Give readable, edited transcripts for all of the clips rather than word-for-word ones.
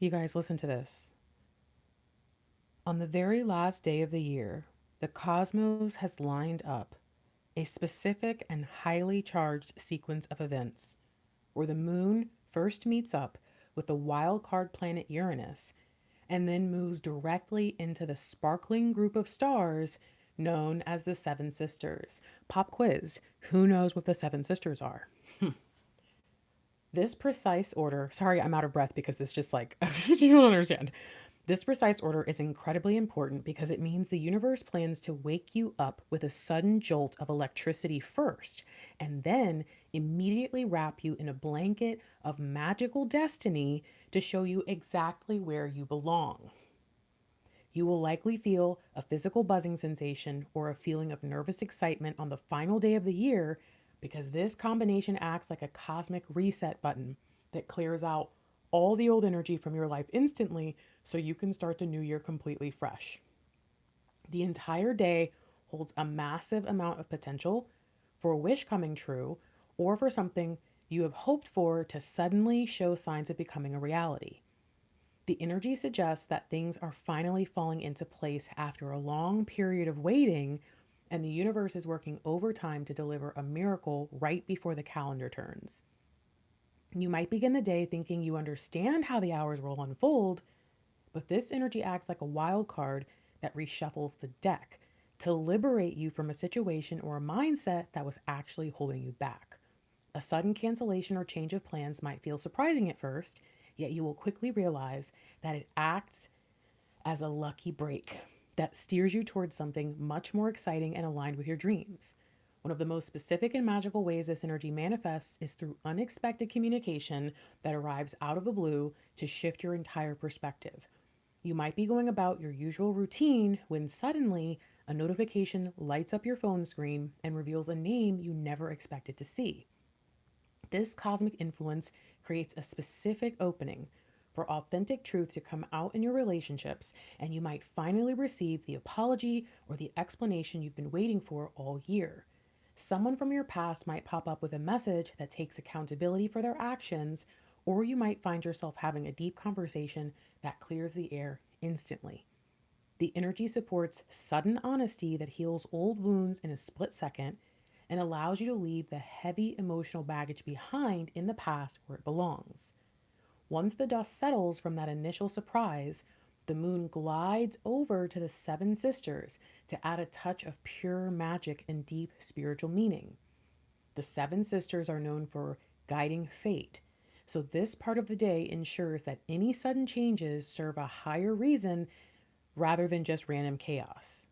You guys, listen to this. On the very last day of the year, the cosmos has lined up a specific and highly charged sequence of events where the moon first meets up with the wild card planet Uranus and then moves directly into the sparkling group of stars known as the Seven Sisters. Pop quiz. Who knows what the Seven Sisters are? This precise order, sorry, I'm out of breath because it's just like, you don't understand. This precise order is incredibly important because it means the universe plans to wake you up with a sudden jolt of electricity first, and then immediately wrap you in a blanket of magical destiny to show you exactly where you belong. You will likely feel a physical buzzing sensation or a feeling of nervous excitement on the final day of the year because this combination acts like a cosmic reset button that clears out all the old energy from your life instantly so you can start the new year completely fresh. The entire day holds a massive amount of potential for a wish coming true or for something you have hoped for to suddenly show signs of becoming a reality. The energy suggests that things are finally falling into place after a long period of waiting, and the universe is working overtime to deliver a miracle right before the calendar turns. You might begin the day thinking you understand how the hours will unfold, but this energy acts like a wild card that reshuffles the deck to liberate you from a situation or a mindset that was actually holding you back. A sudden cancellation or change of plans might feel surprising at first, yet you will quickly realize that it acts as a lucky break that steers you towards something much more exciting and aligned with your dreams. One of the most specific and magical ways this energy manifests is through unexpected communication that arrives out of the blue to shift your entire perspective. You might be going about your usual routine when suddenly a notification lights up your phone screen and reveals a name you never expected to see. This cosmic influence creates a specific opening for authentic truth to come out in your relationships, and you might finally receive the apology or the explanation you've been waiting for all year. Someone from your past might pop up with a message that takes accountability for their actions, or you might find yourself having a deep conversation that clears the air instantly. The energy supports sudden honesty that heals old wounds in a split second and allows you to leave the heavy emotional baggage behind in the past where it belongs. Once the dust settles from that initial surprise, the moon glides over to the Seven Sisters to add a touch of pure magic and deep spiritual meaning. The Seven Sisters are known for guiding fate, so this part of the day ensures that any sudden changes serve a higher reason rather than just random chaos.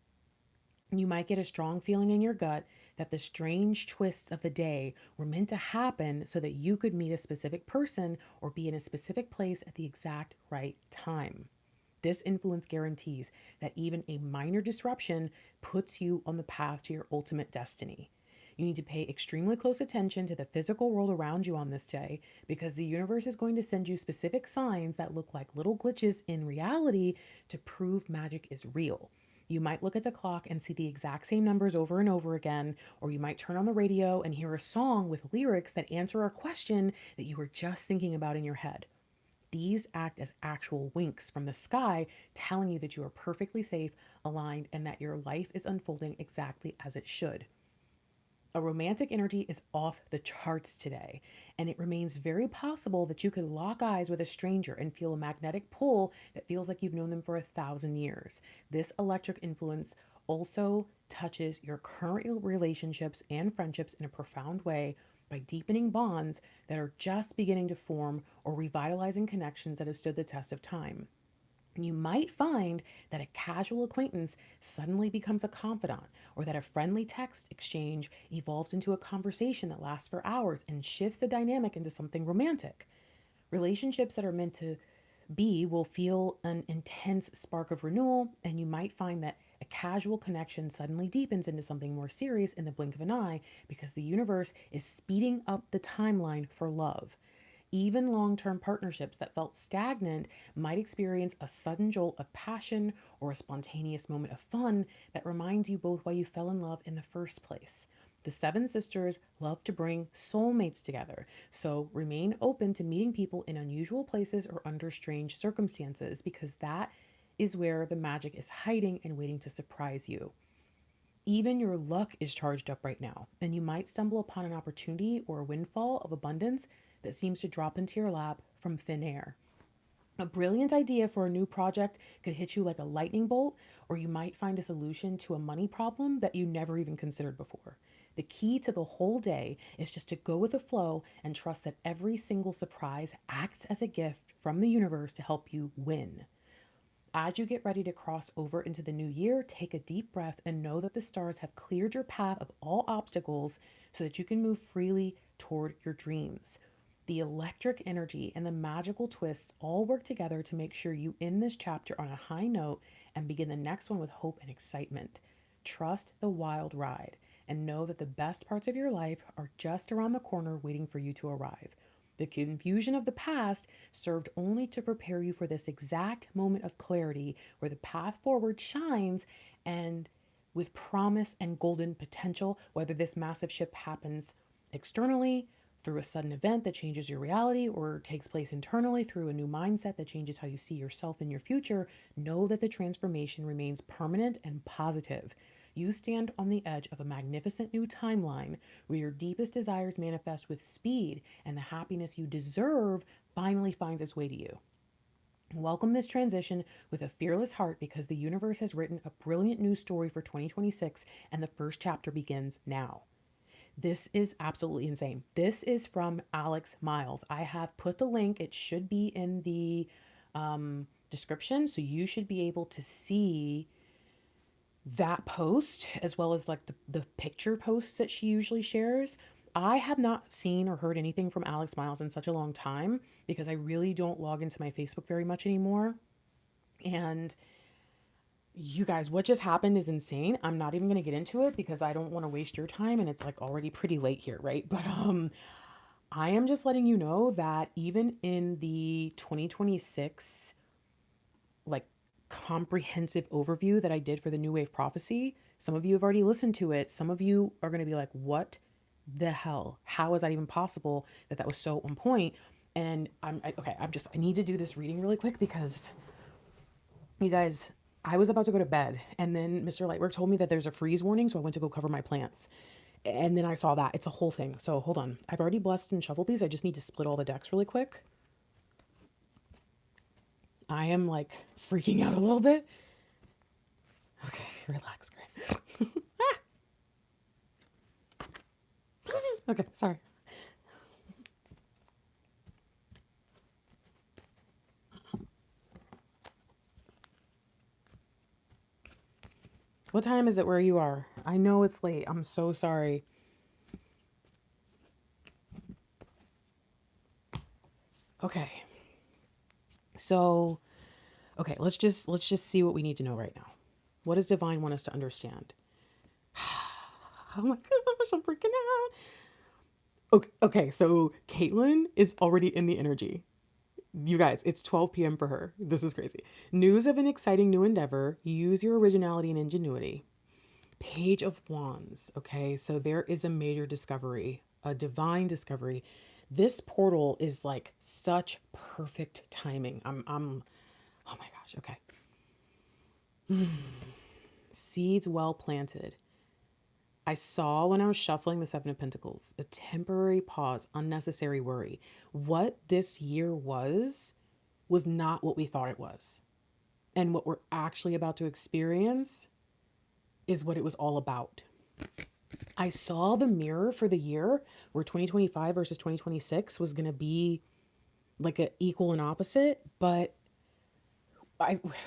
You might get a strong feeling in your gut that the strange twists of the day were meant to happen so that you could meet a specific person or be in a specific place at the exact right time. This influence guarantees that even a minor disruption puts you on the path to your ultimate destiny. You need to pay extremely close attention to the physical world around you on this day because the universe is going to send you specific signs that look like little glitches in reality to prove magic is real. You might look at the clock and see the exact same numbers over and over again, or you might turn on the radio and hear a song with lyrics that answer a question that you were just thinking about in your head. These act as actual winks from the sky telling you that you are perfectly safe, aligned, and that your life is unfolding exactly as it should. A romantic energy is off the charts today, and it remains very possible that you could lock eyes with a stranger and feel a magnetic pull that feels like you've known them for 1,000 years. This electric influence also touches your current relationships and friendships in a profound way by deepening bonds that are just beginning to form or revitalizing connections that have stood the test of time. You might find that a casual acquaintance suddenly becomes a confidant, or that a friendly text exchange evolves into a conversation that lasts for hours and shifts the dynamic into something romantic. Relationships that are meant to be will feel an intense spark of renewal, and you might find that a casual connection suddenly deepens into something more serious in the blink of an eye because the universe is speeding up the timeline for love. Even long term partnerships that felt stagnant might experience a sudden jolt of passion or a spontaneous moment of fun that reminds you both why you fell in love in the first place. The seven sisters love to bring soulmates together, so remain open to meeting people in unusual places or under strange circumstances because that is where the magic is hiding and waiting to surprise you. Even your luck is charged up right now, and you might stumble upon an opportunity or a windfall of abundance that seems to drop into your lap from thin air. A brilliant idea for a new project could hit you like a lightning bolt, or you might find a solution to a money problem that you never even considered before. The key to the whole day is just to go with the flow and trust that every single surprise acts as a gift from the universe to help you win. As you get ready to cross over into the new year, take a deep breath and know that the stars have cleared your path of all obstacles so that you can move freely toward your dreams. The electric energy and the magical twists all work together to make sure you end this chapter on a high note and begin the next one with hope and excitement. Trust the wild ride and know that the best parts of your life are just around the corner waiting for you to arrive. The confusion of the past served only to prepare you for this exact moment of clarity where the path forward shines and with promise and golden potential, whether this massive shift happens externally through a sudden event that changes your reality or takes place internally through a new mindset that changes how you see yourself in your future, know that the transformation remains permanent and positive. You stand on the edge of a magnificent new timeline where your deepest desires manifest with speed and the happiness you deserve finally finds its way to you. Welcome this transition with a fearless heart because the universe has written a brilliant new story for 2026 and the first chapter begins now. This is absolutely insane. This is from Alex Miles. I have put the link, it should be in the description, so you should be able to see that post as well as like the picture posts that she usually shares. I have not seen or heard anything from Alex Miles in such a long time because I really don't log into my Facebook very much anymore. And you guys, what just happened is insane. I'm not even going to get into it because I don't want to waste your time and it's like already pretty late here, right? But I am just letting you know that even in the 2026 like comprehensive overview that I did for the New Wave Prophecy, some of you have already listened to it. Some of you are going to be like, "What the hell? How is that even possible that that was so on point?" And I need to do this reading really quick because you guys, I was about to go to bed and then Mr. Lightwork told me that there's a freeze warning, so I went to go cover my plants. And then I saw that. It's a whole thing. So hold on. I've already blessed and shuffled these. I just need to split all the decks really quick. I am like freaking out a little bit. Okay, relax, Grant. Okay, sorry. What time is it where you are? I know it's late. I'm so sorry. Okay. So, okay, let's just see what we need to know right now. What does divine want us to understand? Oh my gosh, I'm freaking out. Okay, so Caitlin is already in the energy. You guys, it's 12 p.m. for her. This is crazy. News of an exciting new endeavor. Use your originality and ingenuity. Page of Wands. Okay, so there is a major discovery, a divine discovery. This portal is like such perfect timing. Oh my gosh, okay. Seeds well planted. I saw when I was shuffling the Seven of Pentacles, a temporary pause, unnecessary worry. What this year was not what we thought it was. And what we're actually about to experience is what it was all about. I saw the mirror for the year where 2025 versus 2026 was going to be like an equal and opposite, but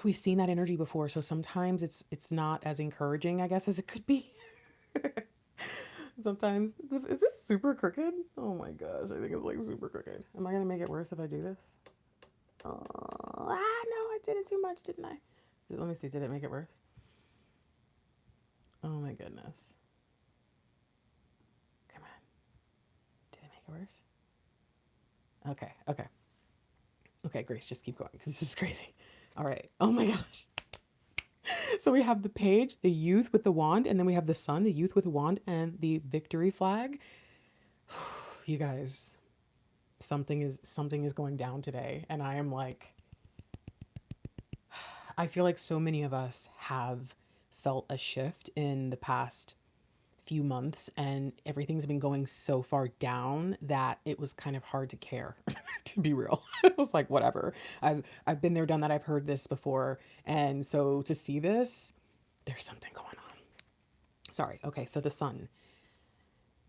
we've seen that energy before, so sometimes it's not as encouraging, I guess, as it could be. Sometimes is this super crooked? Oh my gosh, I think it's like super crooked. Am I gonna make it worse if I do this? No, I did it too much, didn't I? Let me see, did it make it worse? Oh my goodness. Come on. Did it make it worse? Okay, Grace, just keep going because this is crazy. All right. Oh my gosh. So we have the page, the youth with the wand, and then we have the sun, the youth with the wand, and the victory flag. You guys, something is going down today, and I am like, I feel like so many of us have felt a shift in the past few months, and everything's been going so far down that it was kind of hard to care. To be real, it was like whatever. I've been there, done that. I've heard this before, and so to see this, there's something going on. Sorry. Okay, so the sun.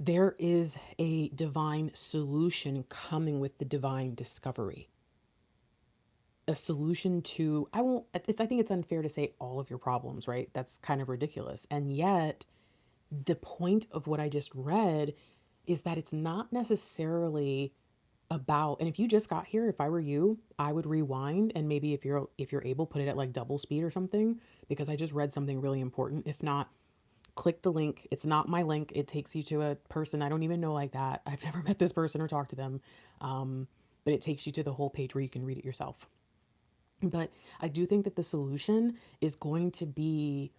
There is a divine solution coming with the divine discovery. A solution to, I think it's unfair to say all of your problems, right? That's kind of ridiculous. And yet, the point of what I just read is that it's not necessarily about, and if you just got here, if I were you, I would rewind, and maybe if you're able, put it at like double speed or something, because I just read something really important. If not, click the link. It's not my link. It takes you to a person I don't even know like that. I've never met this person or talked to them. But it takes you to the whole page where you can read it yourself. But I do think that the solution is going to be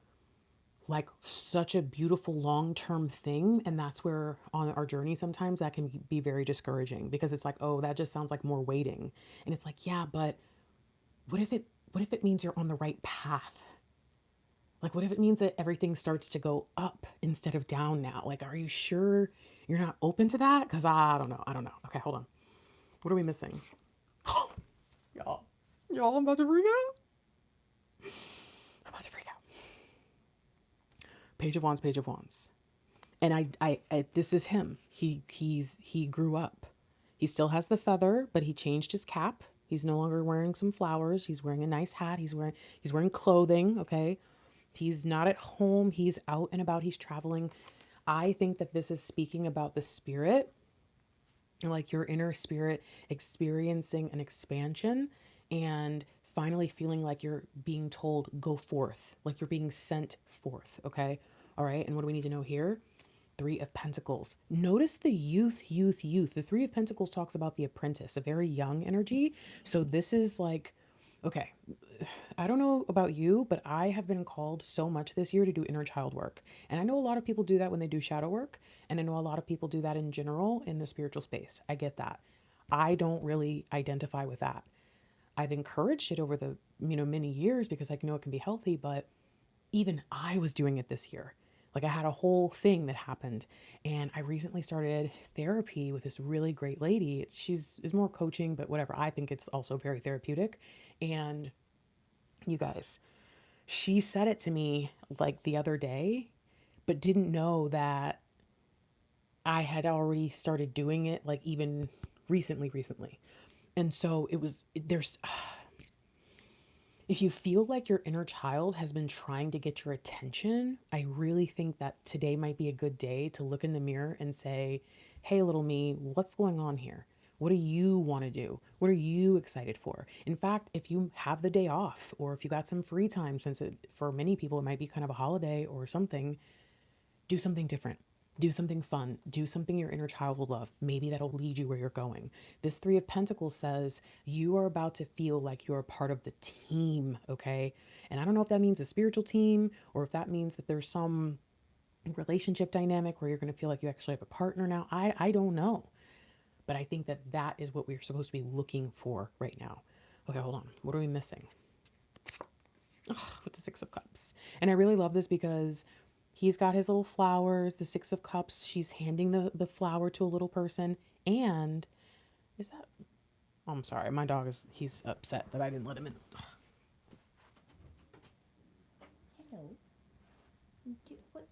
like such a beautiful long-term thing, and that's where on our journey sometimes that can be very discouraging, because it's like, oh, that just sounds like more waiting. And it's like, yeah, but what if it means you're on the right path? Like, what if it means that everything starts to go up instead of down now? Like, are you sure you're not open to that? Because I don't know. I don't know. Okay, hold on. What are we missing? y'all, y'all, I'm about to freak out. I'm about to freak out. Page of Wands, Page of Wands. And I this is him. He grew up. He still has the feather, but he changed his cap. He's no longer wearing some flowers. He's wearing a nice hat. He's wearing clothing, okay? He's not at home. He's out and about. He's traveling. I think that this is speaking about the spirit, like your inner spirit experiencing an expansion and finally feeling like you're being told, go forth, like you're being sent forth, okay? All right. And what do we need to know here? Three of Pentacles. Notice the youth, youth, youth. The Three of Pentacles talks about the apprentice, a very young energy. So this is like, okay, I don't know about you, but I have been called so much this year to do inner child work. And I know a lot of people do that when they do shadow work. And I know a lot of people do that in general in the spiritual space. I get that. I don't really identify with that. I've encouraged it over the, many years because I know it can be healthy, but even I was doing it this year. Like I had a whole thing that happened, and I recently started therapy with this really great lady. She's is more coaching, but whatever. I think it's also very therapeutic. And you guys, she said it to me like the other day, but didn't know that I had already started doing it like even recently. And so there's if you feel like your inner child has been trying to get your attention, I really think that today might be a good day to look in the mirror and say, hey, little me, what's going on here? What do you want to do? What are you excited for? In fact, if you have the day off or if you got some free time, since for many people it might be kind of a holiday or something, do something different. Do something fun. Do something your inner child will love. Maybe that'll lead you where you're going. This Three of Pentacles says you are about to feel like you're a part of the team, okay? And I don't know if that means a spiritual team or if that means that there's some relationship dynamic where you're going to feel like you actually have a partner now. I don't know. But I think that that is what we're supposed to be looking for right now. Okay, hold on. What are we missing? Oh, with the Six of Cups. And I really love this because he's got his little flowers, the Six of Cups. She's handing the flower to a little person. And is that, oh, I'm sorry. My dog he's upset that I didn't let him in. Hello. What?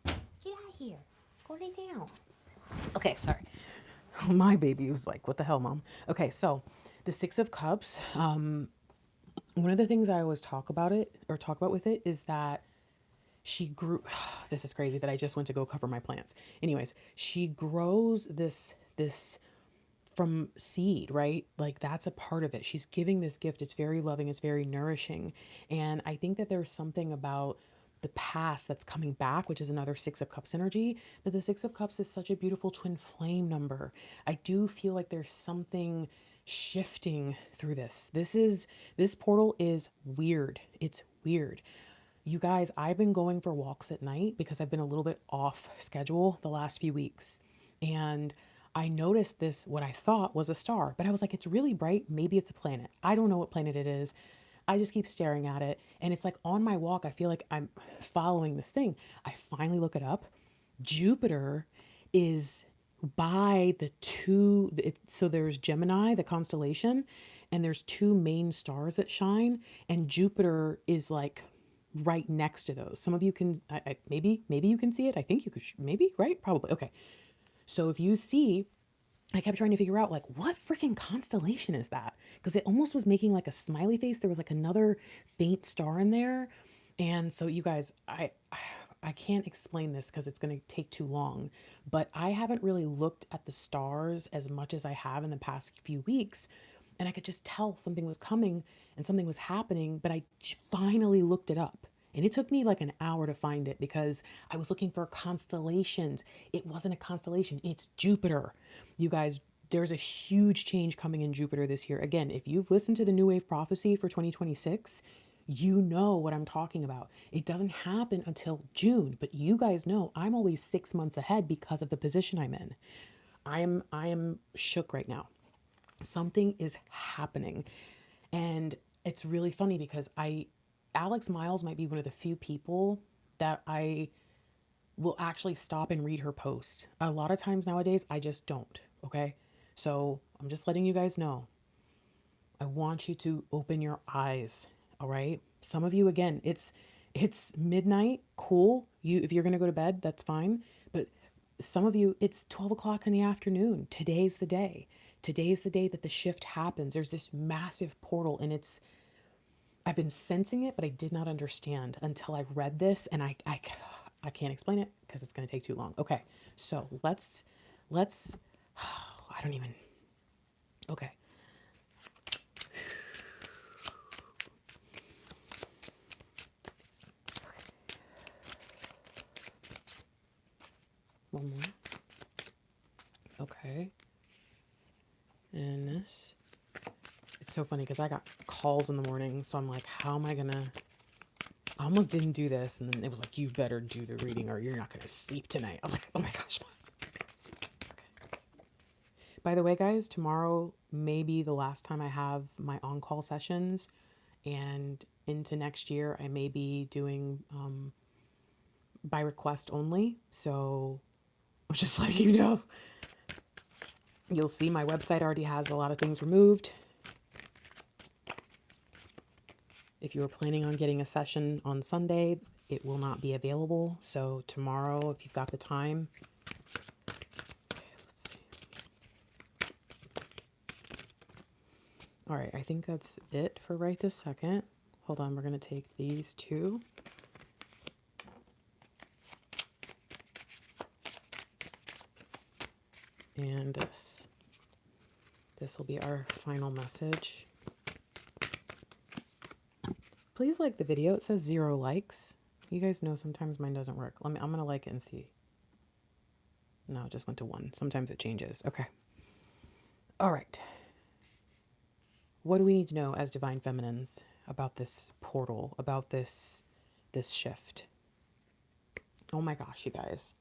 Get out of here. Go lay down. Okay, sorry. My baby was like, what the hell, mom? Okay, so the Six of Cups, one of the things I always talk about with it is that she grew, this is crazy that I just went to go cover my plants. Anyways, she grows this from seed, right? Like that's a part of it. She's giving this gift. It's very loving, it's very nourishing. And I think that there's something about the past that's coming back, which is another Six of Cups energy. But the Six of Cups is such a beautiful twin flame number. I do feel like there's something shifting through this. This portal is weird. It's weird. You guys, I've been going for walks at night because I've been a little bit off schedule the last few weeks. And I noticed this, what I thought was a star, but I was like, it's really bright. Maybe it's a planet. I don't know what planet it is. I just keep staring at it. And it's like on my walk, I feel like I'm following this thing. I finally look it up. Jupiter is by the so there's Gemini, the constellation, and there's two main stars that shine, and Jupiter is like right next to those. Some of you can, maybe you can see it. I think you could, maybe, right? Probably. Okay. So if you see, I kept trying to figure out like what freaking constellation is that? Because it almost was making like a smiley face. There was like another faint star in there. And so you guys, I can't explain this because it's going to take too long, but I haven't really looked at the stars as much as I have in the past few weeks. And I could just tell something was coming and something was happening, but I finally looked it up. And it took me like an hour to find it because I was looking for constellations. It wasn't a constellation, it's Jupiter. You guys, there's a huge change coming in Jupiter this year. Again, if you've listened to the New Wave Prophecy for 2026, you know what I'm talking about. It doesn't happen until June, but you guys know I'm always 6 months ahead because of the position I'm in. I am shook right now. Something is happening. And it's really funny because Alex Miles might be one of the few people that I will actually stop and read her post. A lot of times nowadays I just don't, okay? So, I'm just letting you guys know. I want you to open your eyes, all right? Some of you, again, it's midnight, cool. If you're gonna go to bed, that's fine. But some of you, it's 12 o'clock in the afternoon. Today's the day. Today's the day that the shift happens. There's this massive portal, and I've been sensing it, but I did not understand until I read this, and I can't explain it because it's gonna take too long. Okay, so let's I don't even. Okay. One more. Okay. And this. It's so funny because I got calls in the morning, so I'm like, how am I gonna? I almost didn't do this, and then it was like, you better do the reading or you're not gonna sleep tonight. I was like, oh my gosh. Okay. By the way, guys, tomorrow may be the last time I have my on-call sessions, and into next year I may be doing by request only. So I'm just letting you know. You'll see my website already has a lot of things removed. If you were planning on getting a session on Sunday, it will not be available. So tomorrow, if you've got the time, let's see. All right, I think that's it for right this second. Hold on, we're gonna take these two. And this. This will be our final message. Please like the video. It says 0 likes. You guys know sometimes mine doesn't work. I'm gonna like it and see. No, it just went to 1. Sometimes it changes. Okay. All right. What do we need to know as divine feminines about this portal, about this shift? Oh my gosh, you guys.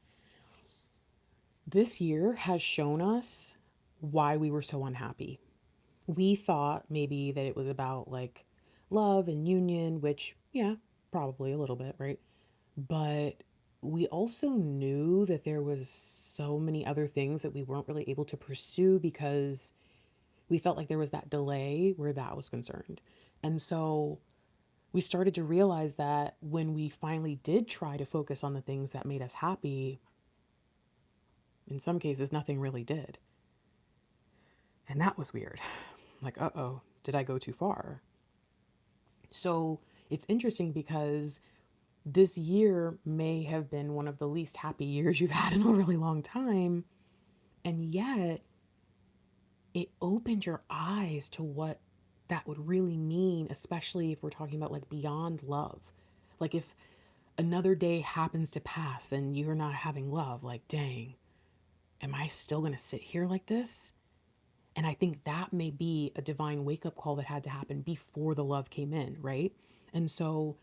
This year has shown us why we were so unhappy. We thought maybe that it was about like love and union, which, yeah, probably a little bit, right? But we also knew that there was so many other things that we weren't really able to pursue because we felt like there was that delay where that was concerned. And so we started to realize that when we finally did try to focus on the things that made us happy, in some cases, nothing really did. And that was weird. Like, uh-oh, did I go too far? So it's interesting because this year may have been one of the least happy years you've had in a really long time. And yet, it opened your eyes to what that would really mean, especially if we're talking about like beyond love. Like, if another day happens to pass and you're not having love, like, dang, am I still going to sit here like this? And I think that may be a divine wake up call that had to happen before the love came in, right? And so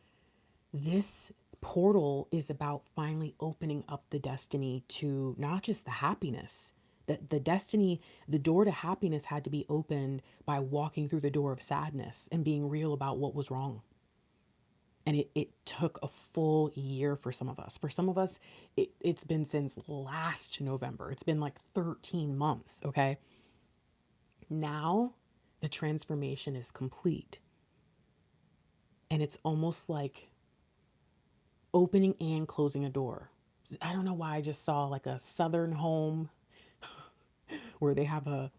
this portal is about finally opening up the destiny to not just the happiness. The destiny, the door to happiness had to be opened by walking through the door of sadness and being real about what was wrong. And it took a full year for some of us. For some of us, it's been since last November. It's been like 13 months, okay? Now the transformation is complete. And it's almost like opening and closing a door. I don't know why I just saw like a southern home where they have a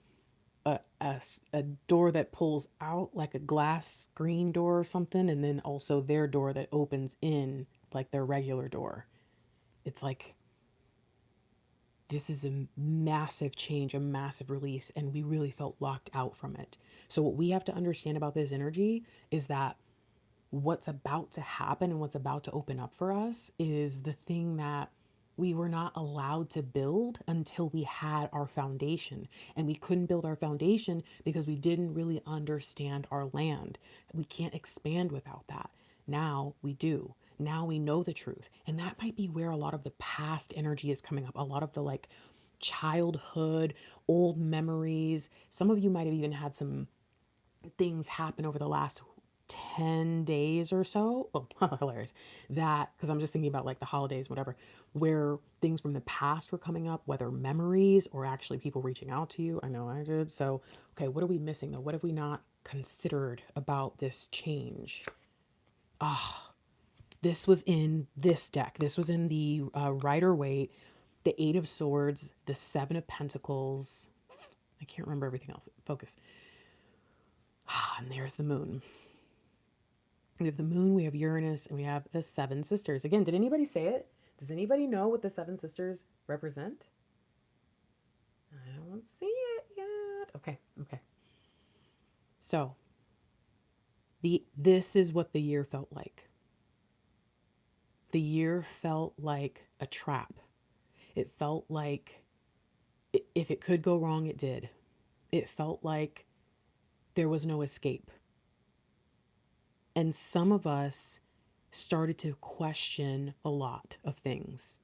door that pulls out like a glass screen door or something, and then also their door that opens in like their regular door. It's like this is a massive change, a massive release, and we really felt locked out from it. So, what we have to understand about this energy is that what's about to happen and what's about to open up for us is the thing that we were not allowed to build until we had our foundation. And we couldn't build our foundation because we didn't really understand our land. We can't expand without that. Now we do. Now we know the truth. And that might be where a lot of the past energy is coming up. A lot of the like childhood, old memories. Some of you might have even had some things happen over the last 10 days or so. Oh, hilarious. That, because I'm just thinking about like the holidays, whatever, where things from the past were coming up, whether memories or actually people reaching out to you. I know I did. So, okay, what are we missing though? What have we not considered about this change? Ah, this was in this deck. This was in the Rider Waite, the Eight of Swords, the Seven of Pentacles. I can't remember everything else. Focus. Ah, and there's the moon. We have the moon, we have Uranus, and we have the seven sisters. Again, did anybody say it? Does anybody know what the seven sisters represent? I don't see it yet. Okay, okay. So, this is what the year felt like. The year felt like a trap. It felt like if it could go wrong, it did. It felt like there was no escape. And some of us started to question a lot of things.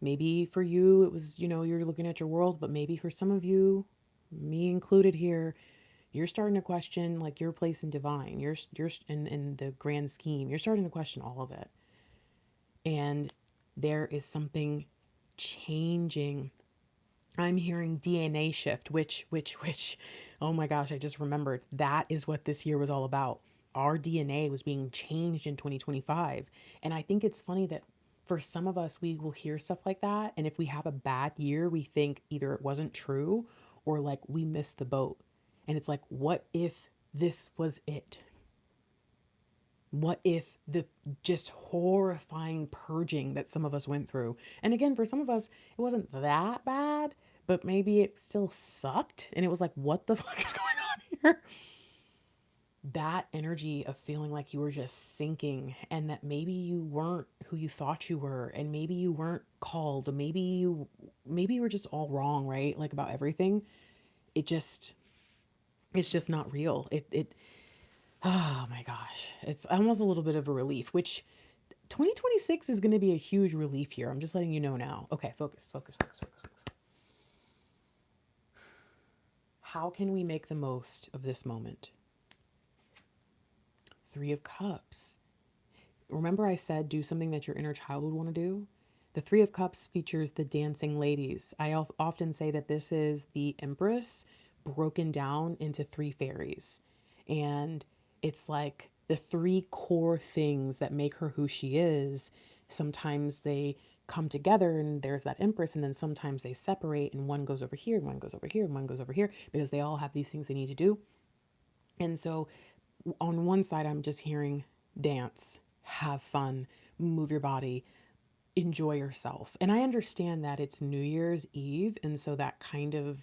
Maybe for you, it was, you're looking at your world, but maybe for some of you, me included here, you're starting to question like your place in divine. You're in the grand scheme. You're starting to question all of it. And there is something changing. I'm hearing DNA shift, which, oh my gosh, I just remembered that is what this year was all about. Our DNA was being changed in 2025. And I think it's funny that for some of us, we will hear stuff like that. And if we have a bad year, we think either it wasn't true or like we missed the boat. And it's like, what if this was it? What if the just horrifying purging that some of us went through? And again, for some of us, it wasn't that bad, but maybe it still sucked. And it was like, what the fuck is going on here? That energy of feeling like you were just sinking and that maybe you weren't who you thought you were and maybe you weren't called, maybe you were just all wrong, right? Like about everything. It just it's just not real. It oh my gosh. It's almost a little bit of a relief, which 2026 is going to be a huge relief here. I'm just letting you know now. Okay, focus, focus, focus, focus, focus. How can we make the most of this moment? Three of Cups. Remember I said do something that your inner child would want to do? The Three of Cups features the dancing ladies. I often say that this is the Empress broken down into three fairies. And it's like the three core things that make her who she is. Sometimes they come together and there's that Empress, and then sometimes they separate and one goes over here and one goes over here and one goes over here because they all have these things they need to do. And so on one side, I'm just hearing dance, have fun, move your body, enjoy yourself. And I understand that it's New Year's Eve. And so that kind of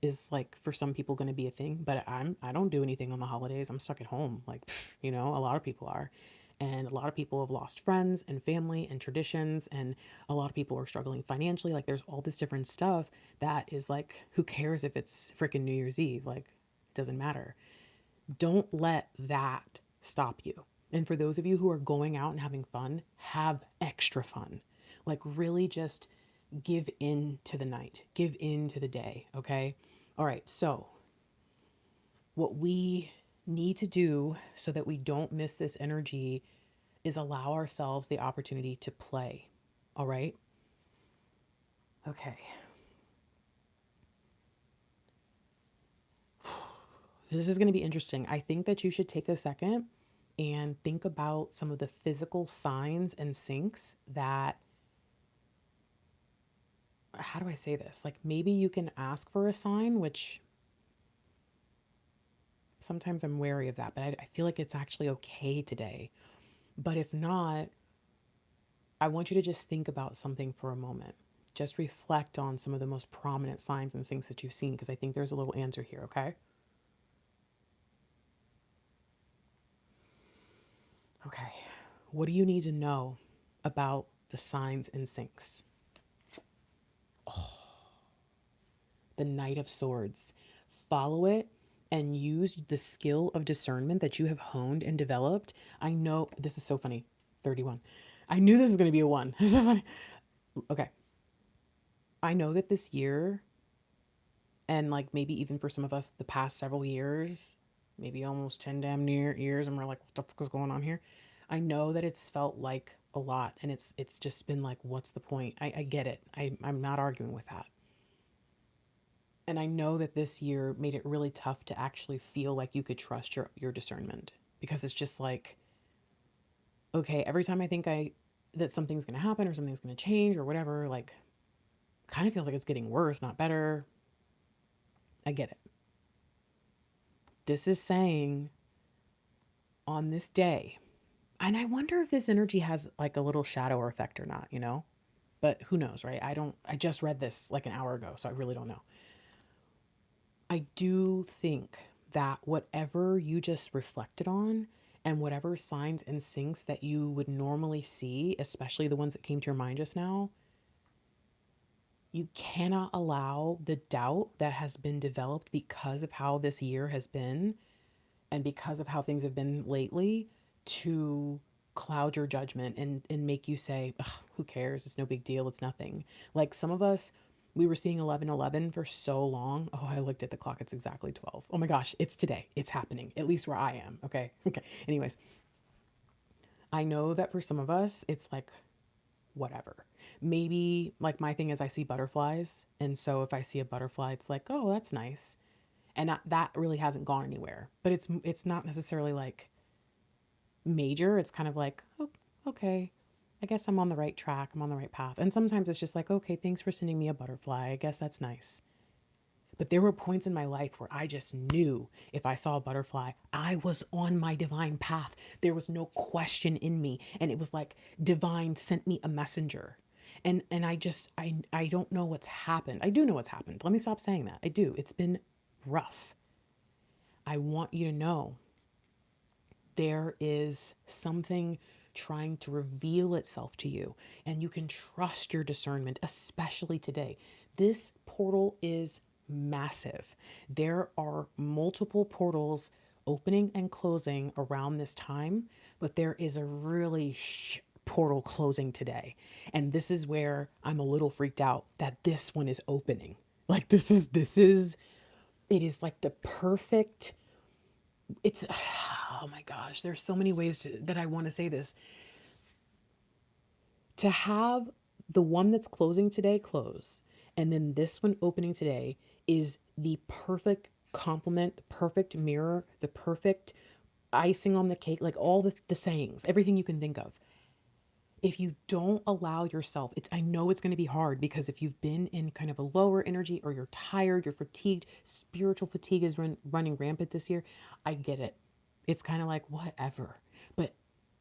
is like for some people going to be a thing, but I don't do anything on the holidays. I'm stuck at home. Like, a lot of people are. And a lot of people have lost friends and family and traditions, and a lot of people are struggling financially. Like, there's all this different stuff that is like, who cares if it's freaking New Year's Eve? Like, it doesn't matter. Don't let that stop you. And for those of you who are going out and having fun, have extra fun. Like, really just give in to the night, give in to the day, okay? All right, so what we need to do so that we don't miss this energy is allow ourselves the opportunity to play, all right? Okay. This is going to be interesting. I think that you should take a second and think about some of the physical signs and syncs that, how do I say this? Like, maybe you can ask for a sign, which sometimes I'm wary of that, but I feel like it's actually okay today. But if not, I want you to just think about something for a moment. Just reflect on some of the most prominent signs and things that you've seen, because I think there's a little answer here, okay? Okay. What do you need to know about the signs and syncs? The Knight of Swords. Follow it and use the skill of discernment that you have honed and developed. I know this is so funny. 31. I knew this was going to be a one. It's so funny. Okay. I know that this year, and like maybe even for some of us, the past several years, maybe almost 10 damn near years, and we're like, what the fuck is going on here? I know that it's felt like a lot, and it's just been like, what's the point? I get it. I'm not arguing with that. And I know that this year made it really tough to actually feel like you could trust your discernment, because it's just like, okay, every time I think I that something's going to happen or something's going to change or whatever, like, kind of feels like it's getting worse, not better. I get it. This is saying on this day, and I wonder if this energy has like a little shadow effect or not, you know? But who knows, right? I just read this like an hour ago, so I really don't know. I do think that whatever you just reflected on and whatever signs and syncs that you would normally see, especially the ones that came to your mind just now, you cannot allow the doubt that has been developed because of how this year has been and because of how things have been lately to cloud your judgment and make you say, who cares? It's no big deal. It's nothing. Like some of us, we were seeing 11:11 for so long. Oh, I looked at the clock. It's exactly 12. Oh my gosh, it's today. It's happening, at least where I am. Okay. Okay. Anyways, I know that for some of us, it's like, whatever. Maybe like my thing is I see butterflies. And so if I see a butterfly, it's like, oh, that's nice. And that really hasn't gone anywhere. But it's not necessarily like major. It's kind of like, oh, okay, I guess I'm on the right track. I'm on the right path. And sometimes it's just like, okay, thanks for sending me a butterfly. I guess that's nice. But there were points in my life where I just knew if I saw a butterfly, I was on my divine path. There was no question in me. And it was like divine sent me a messenger. And I don't know what's happened. I do know what's happened. Let me stop saying that. I do. It's been rough. I want you to know there is something trying to reveal itself to you, and you can trust your discernment, especially today. This portal is massive. There are multiple portals opening and closing around this time, but there is a really portal closing today. And this is where I'm a little freaked out that this one is opening. Like it is like the perfect, it's oh my gosh, there's so many ways that I want to say this. To have the one that's closing today close, and then this one opening today is the perfect complement, the perfect mirror, the perfect icing on the cake, like all the sayings, everything you can think of. If you don't allow yourself, I know it's going to be hard, because if you've been in kind of a lower energy or you're tired, you're fatigued, spiritual fatigue is running rampant this year. I get it. It's kind of like whatever. But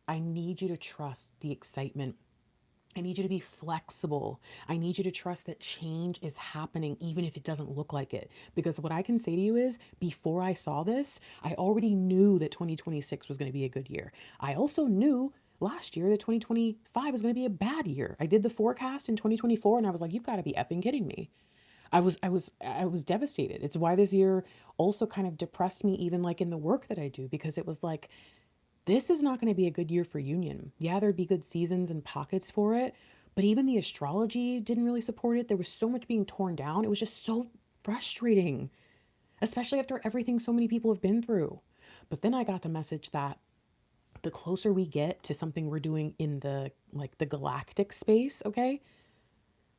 I need you to trust the excitement I need you to be flexible. I need you to trust that change is happening, even if it doesn't look like it. Because what I can say to you is, before I saw this, I already knew that 2026 was going to be a good year. I also knew last year that 2025 was going to be a bad year. I did the forecast in 2024 and I was like, you've got to be effing kidding me. I was devastated. It's why this year also kind of depressed me, even like in the work that I do, because it was like, this is not going to be a good year for union. Yeah, there'd be good seasons and pockets for it, but even the astrology didn't really support it. There was so much being torn down. It was just so frustrating, especially after everything so many people have been through. But then I got the message that the closer we get to something we're doing in the like the galactic space, okay,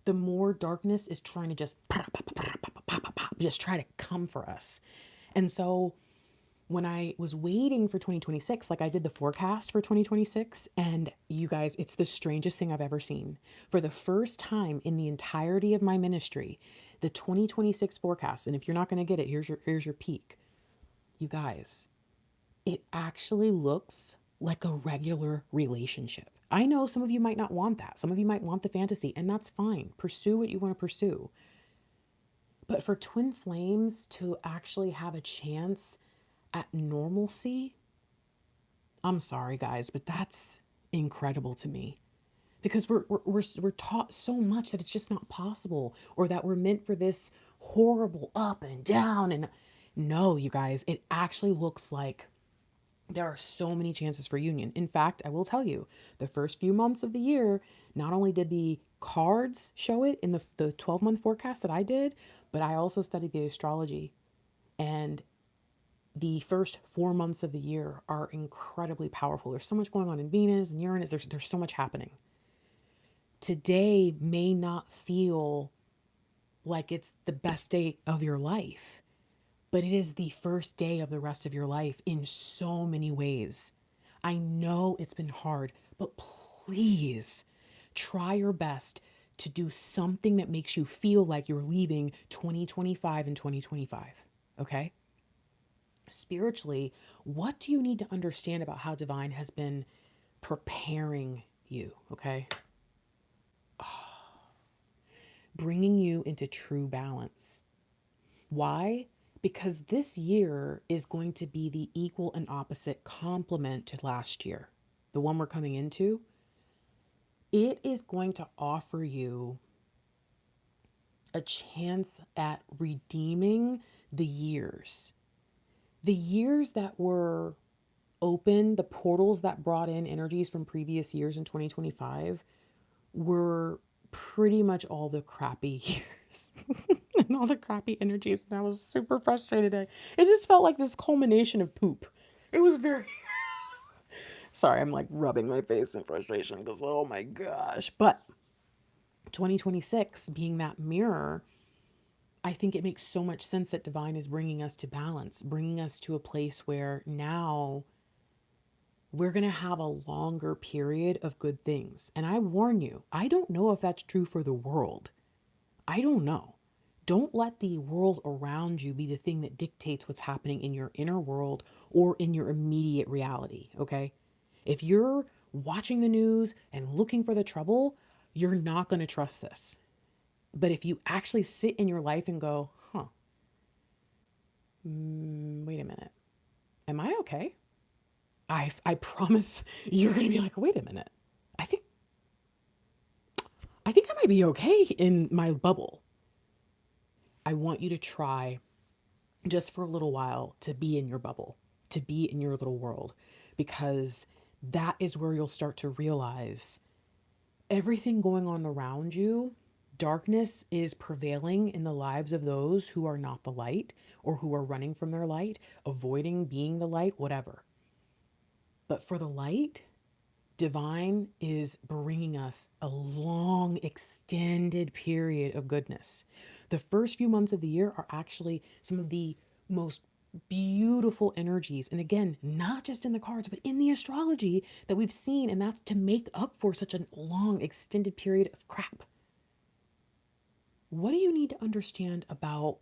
the more darkness is trying to just try to come for us. And so when I was waiting for 2026, like I did the forecast for 2026, and you guys, it's the strangest thing I've ever seen. For the first time in the entirety of my ministry, the 2026 forecast, and if you're not going to get it, here's your peek. You guys, it actually looks like a regular relationship. I know some of you might not want that. Some of you might want the fantasy, and that's fine. Pursue what you want to pursue. But for twin flames to actually have a chance at normalcy, I'm sorry, guys, but that's incredible to me because we're taught so much that it's just not possible, or that we're meant for this horrible up and down. And no, you guys, it actually looks like there are so many chances for union. In fact, I will tell you, the first few months of the year, not only did the cards show it in the 12-month forecast that I did, but I also studied the astrology. And the first 4 months of the year are incredibly powerful. There's so much going on in Venus and Uranus. There's so much happening. Today may not feel like it's the best day of your life, but it is the first day of the rest of your life in so many ways. I know it's been hard, but please try your best to do something that makes you feel like you're leaving 2025 and 2025. Okay? Spiritually, what do you need to understand about how divine has been preparing you? Okay? Bringing you into true balance. Why? Because this year is going to be the equal and opposite complement to last year, the one we're coming into. It is going to offer you a chance at redeeming the years. The years that were open, the portals that brought in energies from previous years in 2025 were pretty much all the crappy years and all the crappy energies. And I was super frustrated. It just felt like this culmination of poop. It was very. Sorry, I'm like rubbing my face in frustration because, oh my gosh. But 2026 being that mirror, I think it makes so much sense that divine is bringing us to balance, bringing us to a place where now we're going to have a longer period of good things. And I warn you, I don't know if that's true for the world. I don't know. Don't let the world around you be the thing that dictates what's happening in your inner world or in your immediate reality, okay? If you're watching the news and looking for the trouble, you're not going to trust this. But if you actually sit in your life and go, wait a minute, am I okay? I promise you're going to be like, wait a minute. I think I think I might be okay in my bubble. I want you to try just for a little while to be in your bubble, to be in your little world, because that is where you'll start to realize everything going on around you. Darkness is prevailing in the lives of those who are not the light or who are running from their light, avoiding being the light, whatever. But for the light, divine is bringing us a long, extended period of goodness. The first few months of the year are actually some of the most beautiful energies. And again, not just in the cards, but in the astrology that we've seen. And that's to make up for such a long, extended period of crap. What do you need to understand about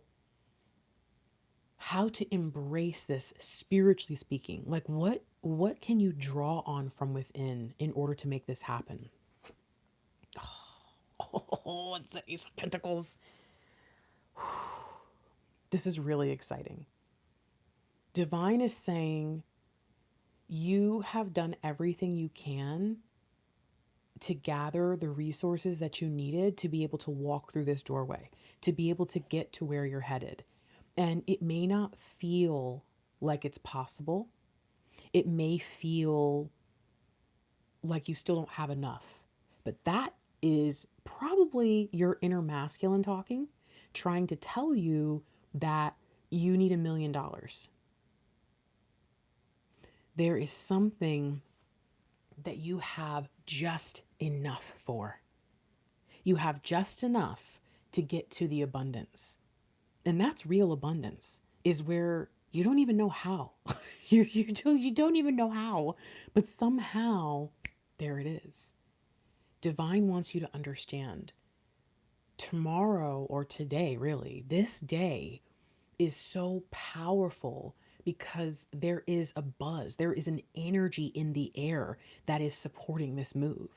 how to embrace this spiritually speaking? Like what can you draw on from within in order to make this happen? Oh, it's the Ace of Pentacles. This is really exciting. Divine is saying you have done everything you can to gather the resources that you needed to be able to walk through this doorway, to be able to get to where you're headed. And it may not feel like it's possible. It may feel like you still don't have enough. But that is probably your inner masculine talking, trying to tell you that you need $1,000,000. There is something that you have just enough for. You have just enough to get to the abundance. And that's real abundance, is where you don't even know how. You don't even know how, but somehow there it is. Divine wants you to understand tomorrow, or today, really, this day is so powerful because there is a buzz, there is an energy in the air that is supporting this move.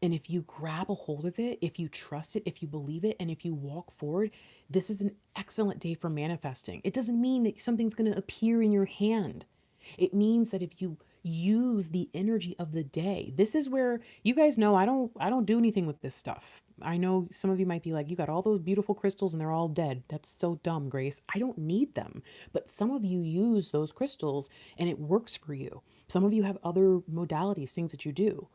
And if you grab a hold of it, if you trust it, if you believe it, and if you walk forward, this is an excellent day for manifesting. It doesn't mean that something's going to appear in your hand. It means that if you use the energy of the day, this is where you guys know I don't do anything with this stuff. I know some of you might be like, you got all those beautiful crystals and they're all dead. That's so dumb, Grace. I don't need them. But some of you use those crystals and it works for you. Some of you have other modalities, things that you do.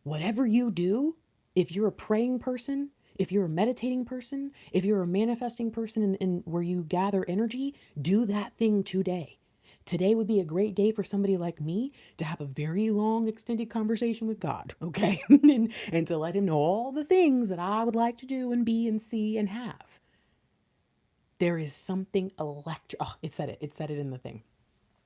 Whatever you do, if you're a praying person, if you're a meditating person, if you're a manifesting person in where you gather energy, do that thing today. Today would be a great day for somebody like me to have a very long, extended conversation with God, okay? and to let him know all the things that I would like to do and be and see and have. There is something electric. Oh, it said it. It said it in the thing.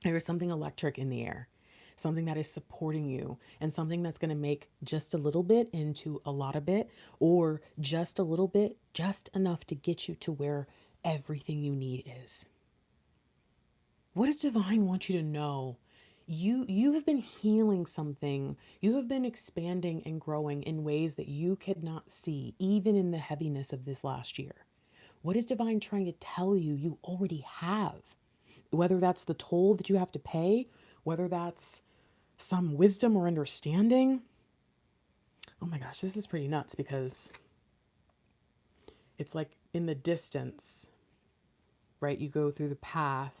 There is something electric in the air, something that is supporting you, and something that's going to make just a little bit into a lot of bit, or just a little bit, just enough to get you to where everything you need is. What does divine want you to know? You have been healing something. You have been expanding and growing in ways that you could not see, even in the heaviness of this last year. What is divine trying to tell you you already have? Whether that's the toll that you have to pay, whether that's some wisdom or understanding. Oh my gosh, this is pretty nuts because it's like in the distance, right? You go through the path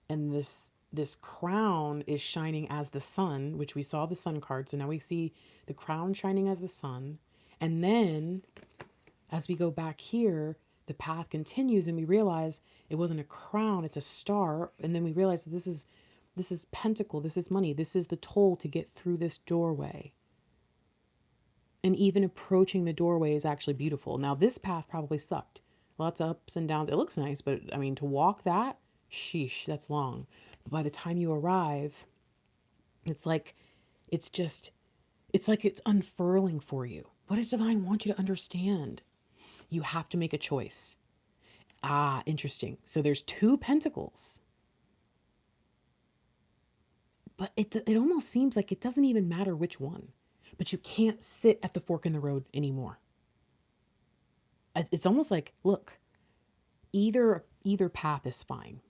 and this crown is shining as the sun, which we saw the sun card. So now we see the crown shining as the sun. And then as we go back here, the path continues and we realize it wasn't a crown, it's a star. And then we realize that this is pentacle, this is money, this is the toll to get through this doorway. And even approaching the doorway is actually beautiful. Now this path probably sucked. Lots of ups and downs. It looks nice, but I mean, to walk that, sheesh, that's long. But by the time you arrive, it's like it's unfurling for you. What does divine want you to understand? You have to make a choice. Ah, interesting. So there's 2 pentacles. But it almost seems like it doesn't even matter which one. But you can't sit at the fork in the road anymore. It's almost like, look, either path is fine.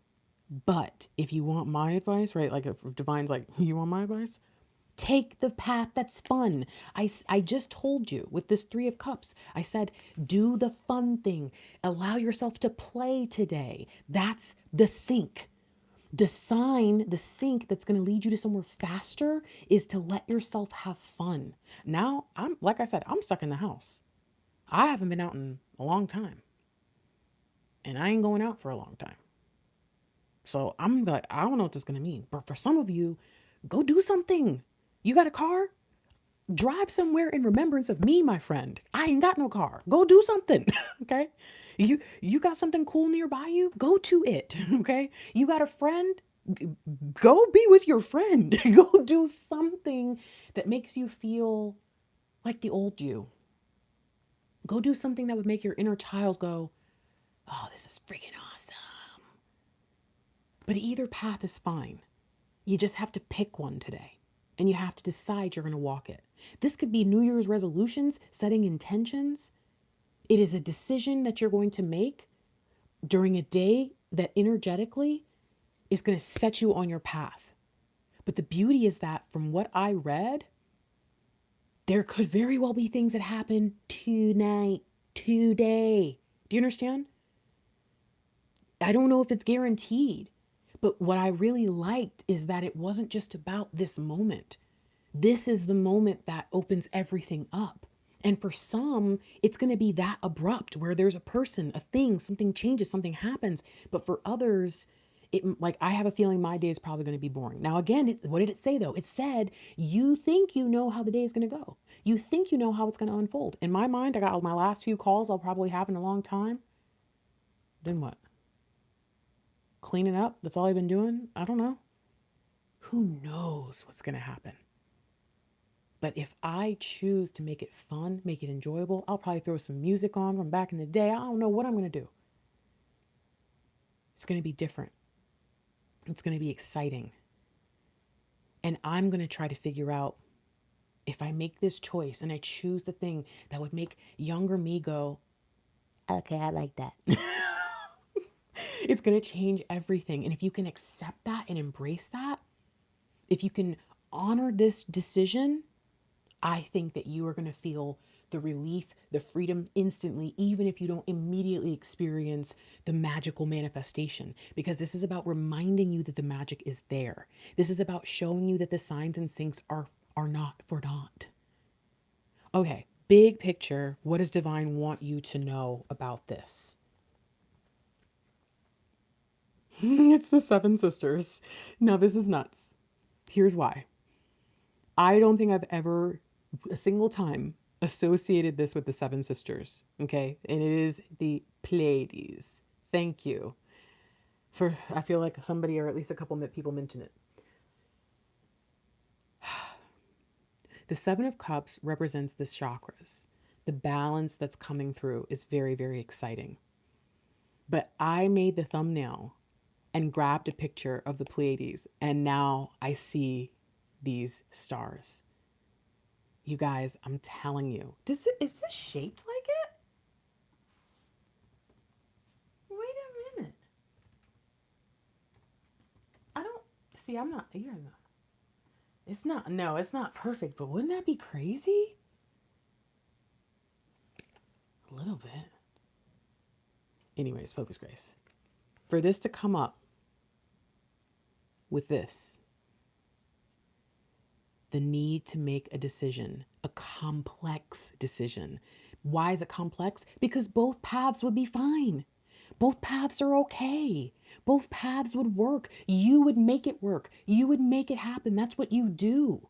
But if you want my advice, right? Like if divine's like, you want my advice? Take the path that's fun. I just told you with this 3 of Cups, I said, do the fun thing. Allow yourself to play today. That's the sync. The sync that's going to lead you to somewhere faster is to let yourself have fun. Now, like I said, I'm stuck in the house. I haven't been out in a long time. And I ain't going out for a long time. So I'm like, I don't know what this is going to mean. But for some of you, go do something. You got a car? Drive somewhere in remembrance of me, my friend. I ain't got no car. Go do something. Okay? You got something cool nearby you? Go to it. Okay? You got a friend? Go be with your friend. Go do something that makes you feel like the old you. Go do something that would make your inner child go, oh, this is freaking awesome. But either path is fine. You just have to pick one today. and you have to decide you're going to walk it. This could be New Year's resolutions, setting intentions. It is a decision that you're going to make during a day that energetically is going to set you on your path. But the beauty is that from what I read, there could very well be things that happen tonight, today. Do you understand? I don't know if it's guaranteed, but what I really liked is that it wasn't just about this moment. This is the moment that opens everything up. And for some, it's going to be that abrupt where there's a person, a thing, something changes, something happens. But for others, like I have a feeling my day is probably going to be boring. Now, again, what did it say though? It said, you think you know how the day is going to go. You think you know how it's going to unfold. In my mind, I got my last few calls I'll probably have in a long time. Then what? Cleaning up? That's all I've been doing? I don't know. Who knows what's going to happen? But if I choose to make it fun, make it enjoyable, I'll probably throw some music on from back in the day. I don't know what I'm going to do. It's going to be different. It's going to be exciting. And I'm going to try to figure out if I make this choice and I choose the thing that would make younger me go, okay, I like that. It's going to change everything. And if you can accept that and embrace that, if you can honor this decision, I think that you are going to feel the relief, the freedom instantly, even if you don't immediately experience the magical manifestation, because this is about reminding you that the magic is there. This is about showing you that the signs and syncs are not for naught. Okay, big picture, what does Divine want you to know about this? It's the Seven Sisters. Now, this is nuts. Here's why. I don't think I've ever, a single time, associated this with the Seven Sisters. Okay. And it is the Pleiades. Thank you. I feel like somebody or at least a couple people mention it. The Seven of Cups represents the chakras. The balance that's coming through is very, very exciting. But I made the thumbnail and grabbed a picture of the Pleiades, and now I see these stars. You guys, I'm telling you, is this shaped like it? Wait a minute. I don't see. I'm not. You're not. It's not. No, it's not perfect. But wouldn't that be crazy? A little bit. Anyways, focus, Grace. For this to come up with this, the need to make a decision, a complex decision. Why is it complex? Because both paths would be fine. Both paths are okay. Both paths would work. You would make it work. You would make it happen. That's what you do.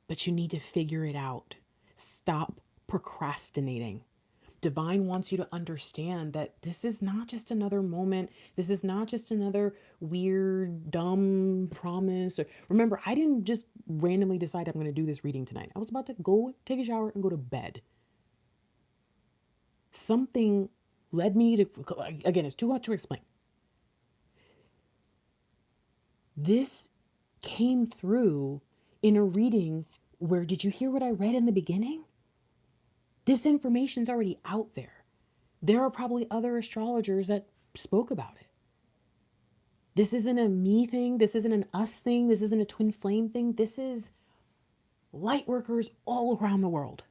But you need to figure it out. Stop procrastinating. Divine wants you to understand that this is not just another moment. This is not just another weird, dumb promise. Remember, I didn't just randomly decide I'm going to do this reading tonight. I was about to go take a shower and go to bed. Something led me to, again, it's too much to explain. This came through in a reading where, did you hear what I read in the beginning? This information's already out there. There are probably other astrologers that spoke about it. This isn't a me thing. This isn't an us thing. This isn't a twin flame thing. This is light workers all around the world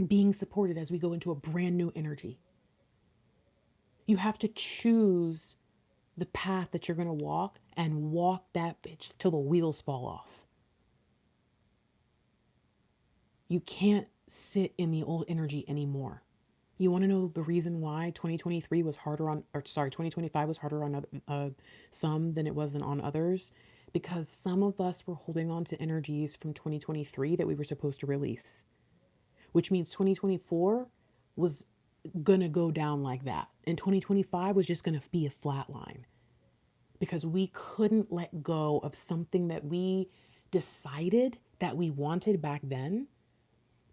being supported as we go into a brand new energy. You have to choose the path that you're going to walk and walk that bitch till the wheels fall off. You can't sit in the old energy anymore. You want to know the reason why 2023 was harder on, 2025 was harder on some than it was on others? Because some of us were holding on to energies from 2023 that we were supposed to release, which means 2024 was going to go down like that. And 2025 was just going to be a flat line because we couldn't let go of something that we decided that we wanted back then.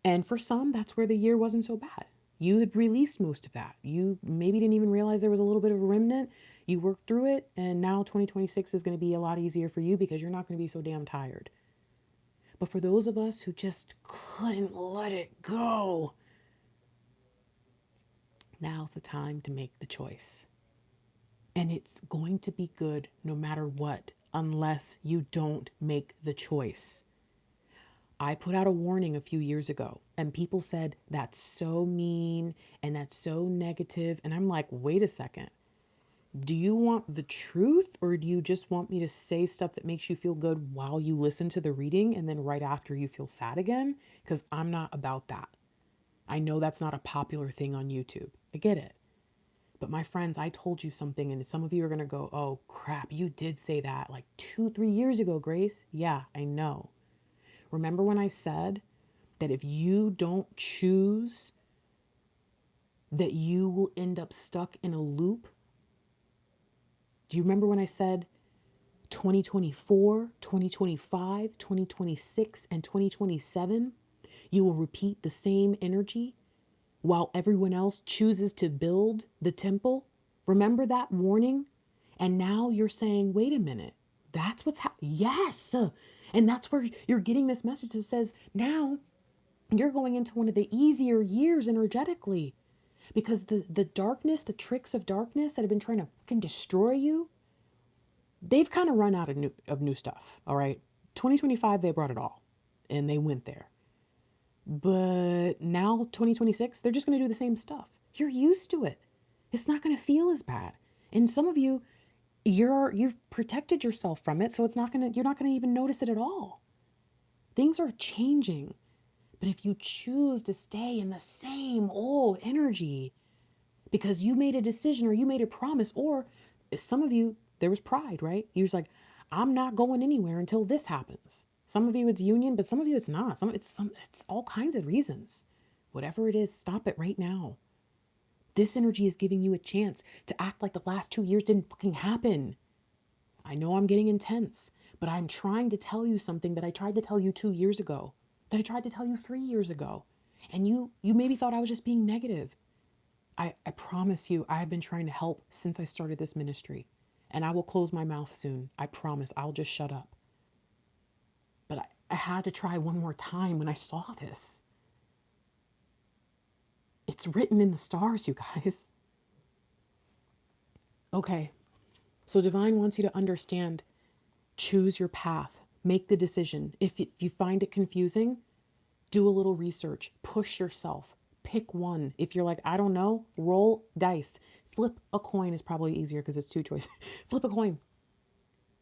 And for some, that's where the year wasn't so bad. You had released most of that. You maybe didn't even realize there was a little bit of a remnant. You worked through it, and now 2026 is going to be a lot easier for you because you're not going to be so damn tired. But for those of us who just couldn't let it go, now's the time to make the choice. And it's going to be good no matter what, unless you don't make the choice. I put out a warning a few years ago, and people said, that's so mean and that's so negative. And I'm like, wait a second. Do you want the truth, or do you just want me to say stuff that makes you feel good while you listen to the reading and then right after you feel sad again? Because I'm not about that. I know that's not a popular thing on YouTube. I get it. But my friends, I told you something, and some of you are going to go, oh crap, you did say that like 2-3 years ago, Grace. Yeah, I know. Remember when I said that if you don't choose, that you will end up stuck in a loop? Do you remember when I said 2024, 2025, 2026, and 2027, you will repeat the same energy while everyone else chooses to build the temple? Remember that warning? And now you're saying, wait a minute, that's what's happening. Yes. And that's where you're getting this message that says, now you're going into one of the easier years energetically, because the darkness, the tricks of darkness that have been trying to fucking destroy you, they've kind of run out of new stuff. All right. 2025, they brought it all and they went there. But now 2026, they're just going to do the same stuff. You're used to it. It's not going to feel as bad. And some of you, you've protected yourself from it, so you're not going to even notice it at all. Things are changing. But if you choose to stay in the same old energy because you made a decision or you made a promise, or some of you, there was pride, right? You're just like, I'm not going anywhere until this happens. Some of you it's union, but some of you it's not. It's all kinds of reasons. Whatever it is, stop it right now. This energy is giving you a chance to act like the last 2 years didn't fucking happen. I know I'm getting intense, but I'm trying to tell you something that I tried to tell you 2 years ago, that I tried to tell you 3 years ago. And you maybe thought I was just being negative. I promise you, I have been trying to help since I started this ministry. And I will close my mouth soon. I promise. I'll just shut up. But I had to try one more time when I saw this. It's written in the stars, you guys. Okay, so Divine wants you to understand, choose your path, make the decision. If you find it confusing, do a little research, push yourself, pick one. If you're like, I don't know, roll dice. Flip a coin is probably easier because it's two choices. Flip a coin.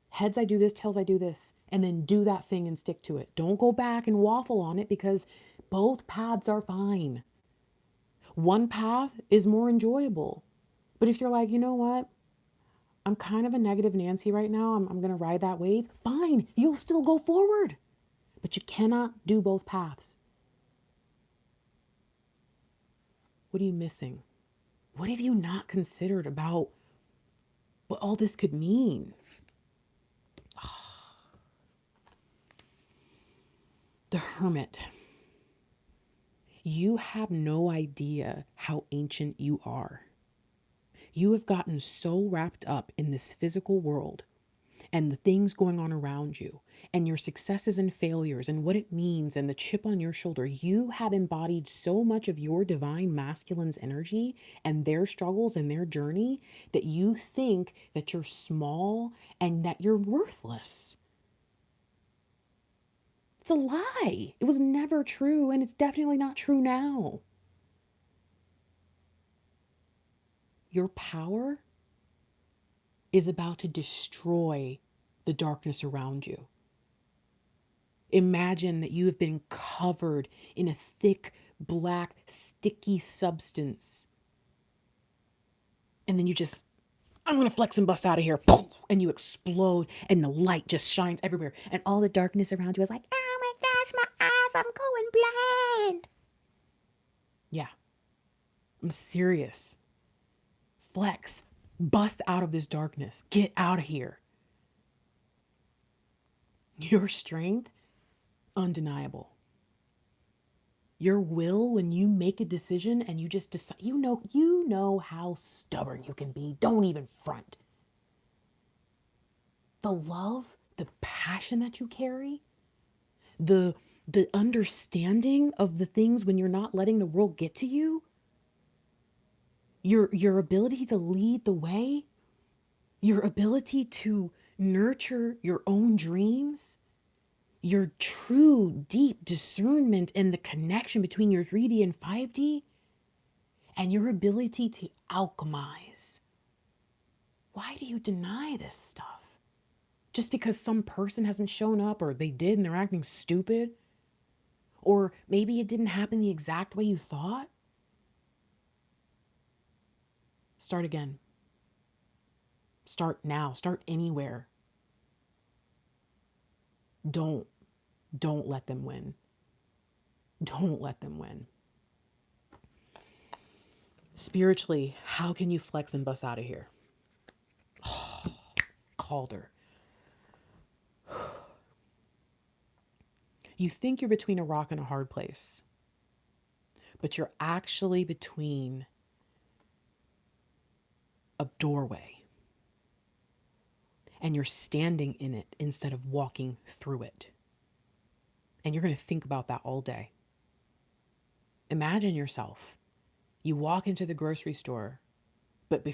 Heads, I do this, tails, I do this. And then do that thing and stick to it. Don't go back and waffle on it, because both paths are fine. One path is more enjoyable. But if you're like, you know what? I'm kind of a negative Nancy right now. I'm going to ride that wave. Fine. You'll still go forward. But you cannot do both paths. What are you missing? What have you not considered about what all this could mean? The Hermit. You have no idea how ancient you are. You have gotten so wrapped up in this physical world and the things going on around you and your successes and failures and what it means and the chip on your shoulder. You have embodied so much of your divine masculine's energy and their struggles and their journey that you think that you're small and that you're worthless. It's a lie. It was never true, and it's definitely not true now. Your power is about to destroy the darkness around you. Imagine that you have been covered in a thick, black, sticky substance. And then you just, I'm going to flex and bust out of here. And you explode, and the light just shines everywhere. And all the darkness around you is like, oh my gosh, my eyes, I'm going blind. Yeah, I'm serious. Flex, bust out of this darkness. Get out of here. Your strength, undeniable. Your will, when you make a decision and you just decide, you know how stubborn you can be. Don't even front. The love, the passion that you carry, the the understanding of the things when you're not letting the world get to you, your ability to lead the way, your ability to nurture your own dreams, your true deep discernment and the connection between your 3D and 5D, and your ability to alchemize. Why do you deny this stuff? Just because some person hasn't shown up, or they did and they're acting stupid? Or maybe it didn't happen the exact way you thought? Start again. Start now. Start anywhere. Don't let them win. Don't let them win. Spiritually, how can you flex and bust out of here? Calder. You think you're between a rock and a hard place, but you're actually between a doorway, and you're standing in it instead of walking through it. And you're going to think about that all day. Imagine yourself. You walk into the grocery store, but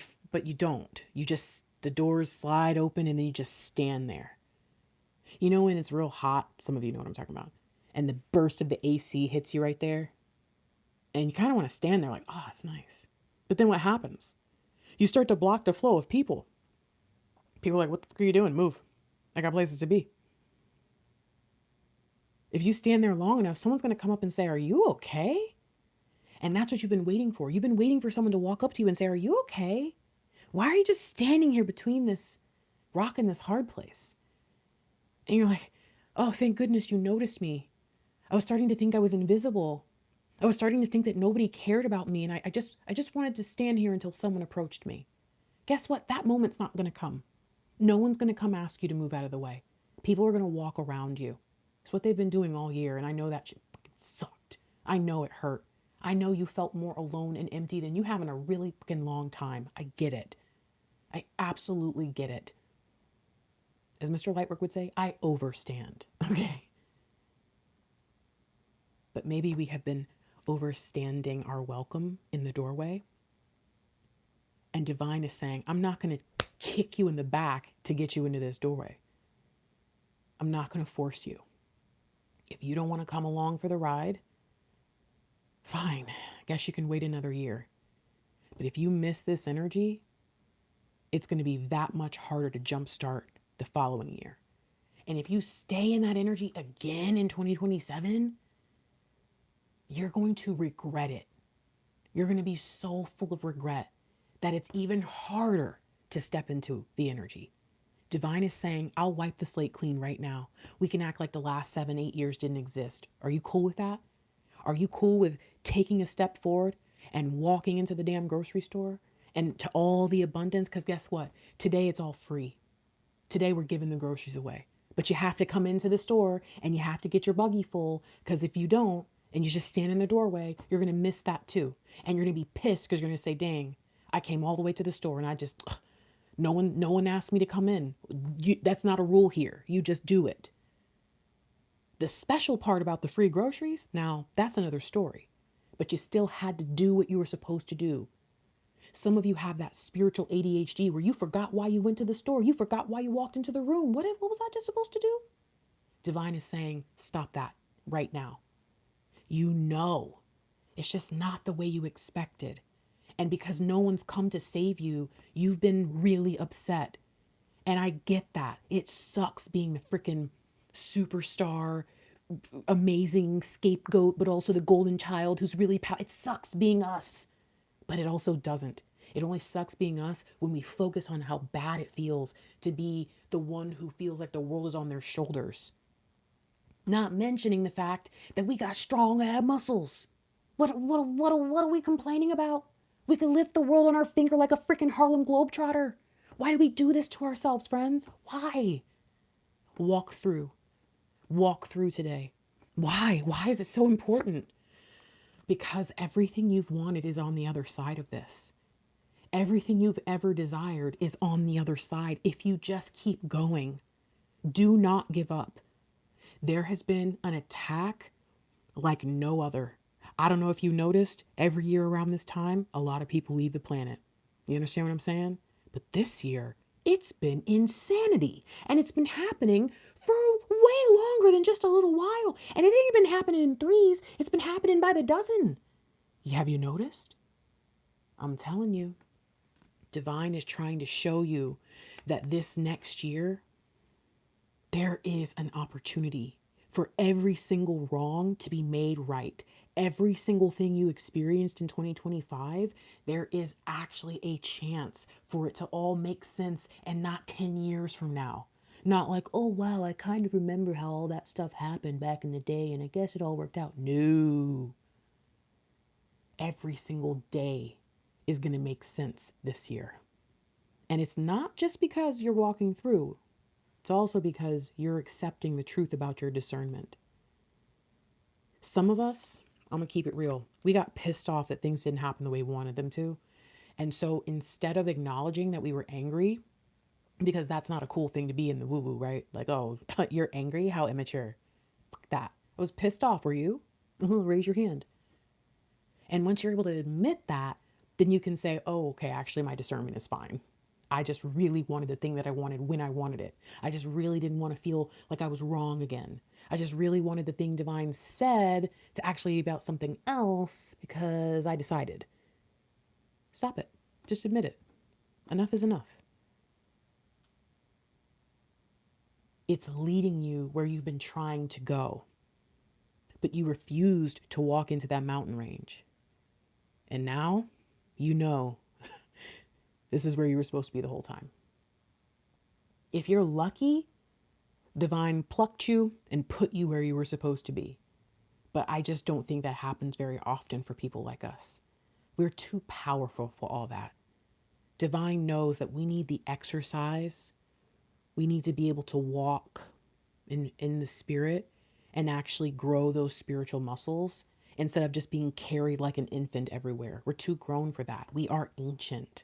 you don't. You just, the doors slide open and then you just stand there. You know when it's real hot, some of you know what I'm talking about, and the burst of the AC hits you right there, and you kind of want to stand there like, oh, it's nice. But then what happens? You start to block the flow of people. People are like, what the fuck are you doing? Move. I got places to be. If you stand there long enough, someone's going to come up and say, are you okay? And that's what you've been waiting for. You've been waiting for someone to walk up to you and say, are you okay? Why are you just standing here between this rock and this hard place? And you're like, oh, thank goodness you noticed me. I was starting to think I was invisible. I was starting to think that nobody cared about me. And I just wanted to stand here until someone approached me. Guess what? That moment's not going to come. No one's going to come ask you to move out of the way. People are going to walk around you. It's what they've been doing all year. And I know that shit fucking sucked. I know it hurt. I know you felt more alone and empty than you have in a really fucking long time. I get it. I absolutely get it. As Mr. Lightwork would say, I overstand. Okay. But maybe we have been overstanding our welcome in the doorway. And divine is saying, I'm not going to kick you in the back to get you into this doorway. I'm not going to force you. If you don't want to come along for the ride, fine. I guess you can wait another year. But if you miss this energy, it's going to be that much harder to jumpstart the following year. And if you stay in that energy again in 2027, you're going to regret it. You're going to be so full of regret that it's even harder to step into the energy. Divine is saying, I'll wipe the slate clean right now. We can act like the last 7-8 years didn't exist. Are you cool with that? Are you cool with taking a step forward and walking into the damn grocery store and to all the abundance? Because guess what? Today it's all free. Today we're giving the groceries away. But you have to come into the store and you have to get your buggy full, because if you don't and you just stand in the doorway, you're going to miss that too. And you're going to be pissed because you're going to say, dang, I came all the way to the store and I just, no one asked me to come in. That's not a rule here. You just do it. The special part about the free groceries, now that's another story. But you still had to do what you were supposed to do. Some of you have that spiritual ADHD where you forgot why you went to the store. You forgot why you walked into the room. What was I just supposed to do? Divine is saying, stop that right now. You know, it's just not the way you expected. And because no one's come to save you, you've been really upset. And I get that. It sucks being the freaking superstar, amazing scapegoat, but also the golden child who's really it sucks being us. But it also doesn't. It only sucks being us when we focus on how bad it feels to be the one who feels like the world is on their shoulders. Not mentioning the fact that we got strong ab muscles. What are we complaining about? We can lift the world on our finger like a freaking Harlem Globetrotter. Why do we do this to ourselves, friends? Why? Walk through. Walk through today. Why? Why is it so important? because everything you've wanted is on the other side of this. Everything you've ever desired is on the other side. If you just keep going, do not give up. There has been an attack like no other. I don't know if you noticed, every year around this time, a lot of people leave the planet. You understand what I'm saying? But this year, it's been insanity. And it's been happening for way longer than just a little while. And it ain't been happening in threes, it's been happening by the dozen. Have you noticed? I'm telling you, Divine is trying to show you that this next year, there is an opportunity for every single wrong to be made right. Every single thing you experienced in 2025, there is actually a chance for it to all make sense, and not 10 years from now. Not like, oh, wow, I kind of remember how all that stuff happened back in the day and I guess it all worked out. No. Every single day is going to make sense this year. And it's not just because you're walking through. It's also because you're accepting the truth about your discernment. Some of us, I'm going to keep it real, we got pissed off that things didn't happen the way we wanted them to. And so instead of acknowledging that we were angry, because that's not a cool thing to be in the woo-woo, right? Like, oh, you're angry? How immature. Fuck that. I was pissed off. Were you? Raise your hand. And once you're able to admit that, then you can say, oh, okay, actually my discernment is fine. I just really wanted the thing that I wanted when I wanted it. I just really didn't want to feel like I was wrong again. I just really wanted the thing Divine said to actually be about something else because I decided. Stop it. Just admit it. Enough is enough. It's leading you where you've been trying to go, but you refused to walk into that mountain range. And now you know this is where you were supposed to be the whole time. If you're lucky, Divine plucked you and put you where you were supposed to be. But I just don't think that happens very often for people like us. We're too powerful for all that. Divine knows that we need the exercise. We need to be able to walk in the spirit and actually grow those spiritual muscles instead of just being carried like an infant everywhere. We're too grown for that. We are ancient.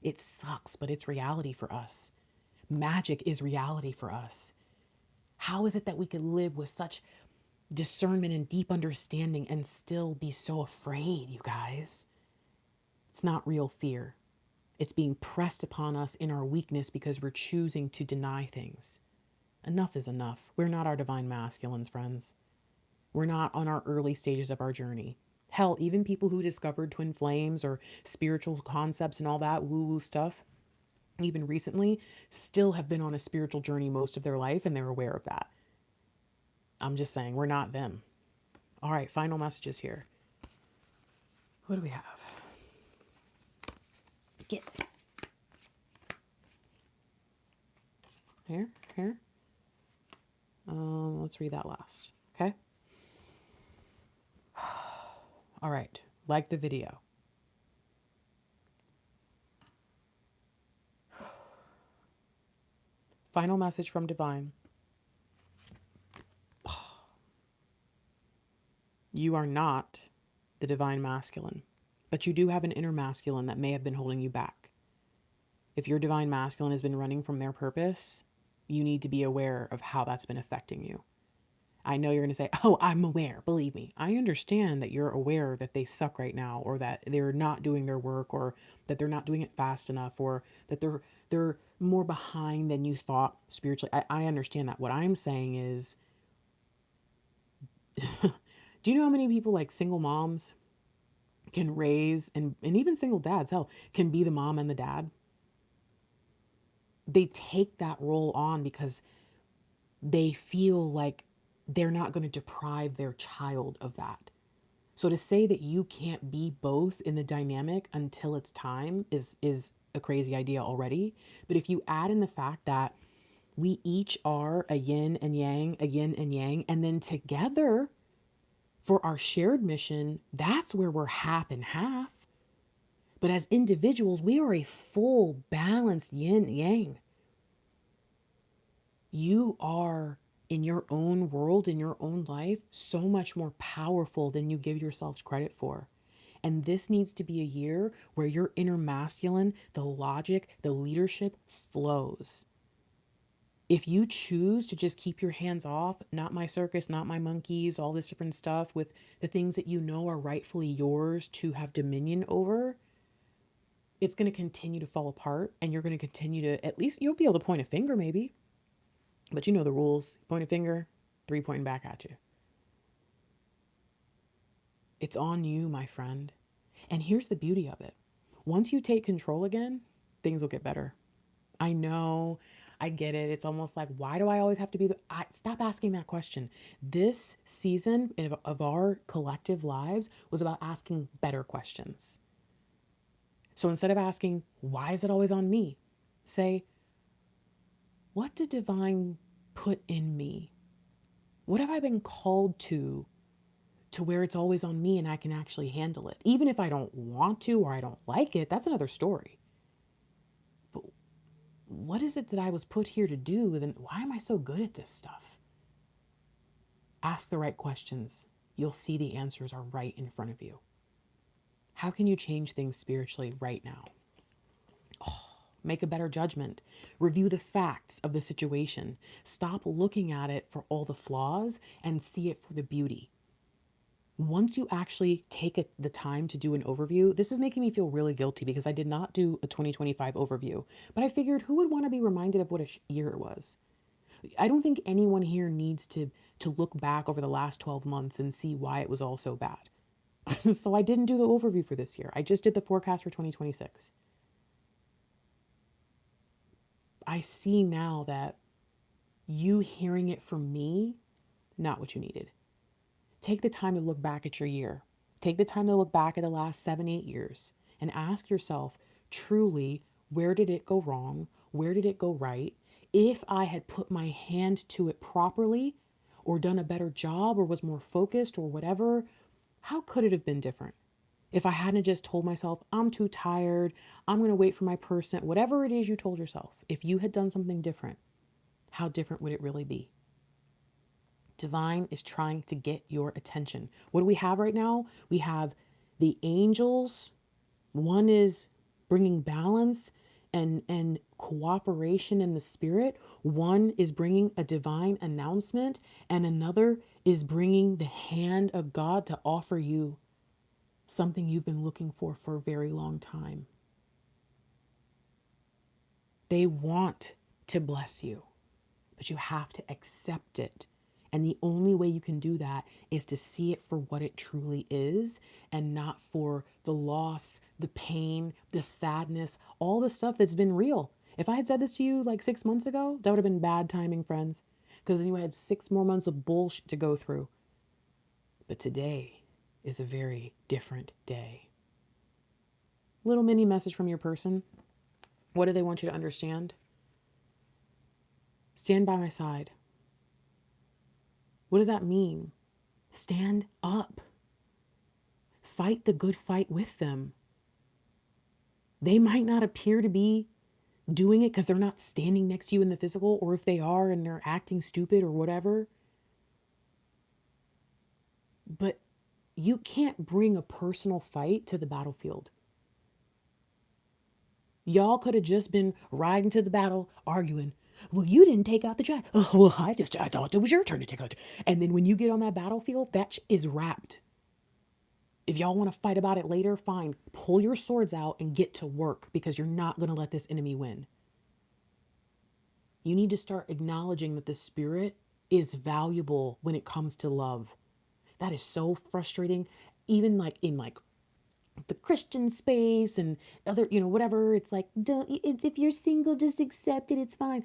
It sucks, but it's reality for us. Magic is reality for us. How is it that we can live with such discernment and deep understanding and still be so afraid, you guys? It's not real fear. It's being pressed upon us in our weakness because we're choosing to deny things. Enough is enough. We're not our divine masculines, friends. We're not on our early stages of our journey. Hell, even people who discovered twin flames or spiritual concepts and all that woo-woo stuff, even recently, still have been on a spiritual journey most of their life, and they're aware of that. I'm just saying, we're not them. All right, final messages here. What do we have? Get. Here. Let's read that last. Okay. All right. Like the video. Final message from Divine. You are not the divine masculine, but you do have an inner masculine that may have been holding you back. If your divine masculine has been running from their purpose, you need to be aware of how that's been affecting you. I know you're going to say, oh, I'm aware. Believe me, I understand that you're aware that they suck right now, or that they're not doing their work, or that they're not doing it fast enough, or that they're more behind than you thought spiritually. I understand that. What I'm saying is, do you know how many people, like single moms, can raise, and even single dads, hell, can be the mom and the dad? They take that role on because they feel like they're not going to deprive their child of that. So to say that you can't be both in the dynamic until it's time is a crazy idea already. But if you add in the fact that we each are a yin and yang, and then together for our shared mission, that's where we're half and half. But as individuals, we are a full balanced yin and yang. You are in your own world, in your own life, so much more powerful than you give yourselves credit for. And this needs to be a year where your inner masculine, the logic, the leadership flows. If you choose to just keep your hands off, not my circus, not my monkeys, all this different stuff with the things that you know are rightfully yours to have dominion over, it's going to continue to fall apart, and you're going to continue to, at least you'll be able to point a finger maybe, but you know the rules. Point a finger, 3 pointing back at you. It's on you, my friend. And here's the beauty of it. Once you take control again, things will get better. I know, I get it. It's almost like, why do I always have to be stop asking that question. This season of our collective lives was about asking better questions. So instead of asking, why is it always on me? Say, what did divine put in me? What have I been called to where it's always on me and I can actually handle it? Even if I don't want to or I don't like it, that's another story. But what is it that I was put here to do? And why am I so good at this stuff? Ask the right questions. You'll see the answers are right in front of you. How can you change things spiritually right now? Make a better judgment. Review the facts of the situation. Stop looking at it for all the flaws and see it for the beauty. Once you actually take the time to do an overview, this is making me feel really guilty because I did not do a 2025 overview, but I figured who would want to be reminded of what a year it was? I don't think anyone here needs to look back over the last 12 months and see why it was all so bad. So I didn't do the overview for this year. I just did the forecast for 2026. I see now that you hearing it from me, not what you needed. Take the time to look back at your year. Take the time to look back at the last 7-8 years and ask yourself, truly, where did it go wrong? Where did it go right? If I had put my hand to it properly or done a better job or was more focused or whatever, how could it have been different? If I hadn't just told myself, I'm too tired, I'm going to wait for my person, whatever it is you told yourself, if you had done something different, how different would it really be? Divine is trying to get your attention. What do we have right now? We have the angels. One is bringing balance and cooperation in the spirit. One is bringing a divine announcement, and another is bringing the hand of God to offer you something you've been looking for a very long time. They want to bless you, but you have to accept it. And the only way you can do that is to see it for what it truly is and not for the loss, the pain, the sadness, all the stuff that's been real. If I had said this to you like 6 months ago, that would have been bad timing, friends, because then you had 6 more months of bullshit to go through. But today is a very different day. Little mini message from your person. What do they want you to understand? Stand by my side. What does that mean? Stand up. Fight the good fight with them. They might not appear to be doing it because they're not standing next to you in the physical, or if they are and they're acting stupid or whatever. But you can't bring a personal fight to the battlefield. Y'all could have just been riding to the battle, arguing. Well, you didn't take out the dragon. Oh, well, I thought it was your turn to take out. And then when you get on that battlefield, that is wrapped. If y'all want to fight about it later, fine. Pull your swords out and get to work, because you're not going to let this enemy win. You need to start acknowledging that the spirit is valuable when it comes to love. That is so frustrating. Even like in like the Christian space and other, whatever. It's like, if you're single, just accept it. It's fine.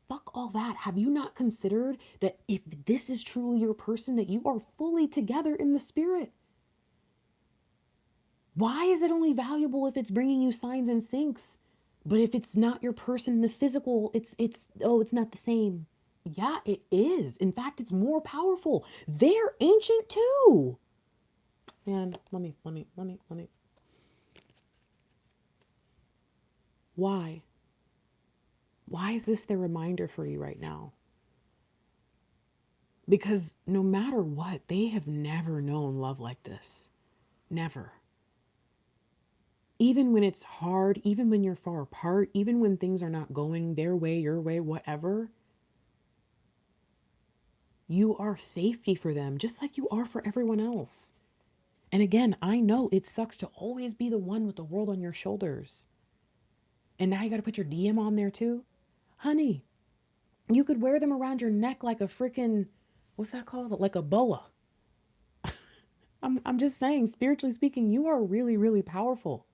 Fuck all that. Have you not considered that if this is truly your person, that you are fully together in the spirit? Why is it only valuable if it's bringing you signs and syncs? But if it's not your person in the physical, it's not the same. Yeah, it is. In fact, it's more powerful. They're ancient too. Man, let me. Why? Why is this the reminder for you right now? Because no matter what, they have never known love like this. Never. Even when it's hard, even when you're far apart, even when things are not going their way, your way, whatever, you are safety for them, just like you are for everyone else. And again, I know it sucks to always be the one with the world on your shoulders. And now you got to put your DM on there too. Honey, you could wear them around your neck like a freaking, what's that called? Like a boa. I'm just saying, spiritually speaking, you are really, really powerful.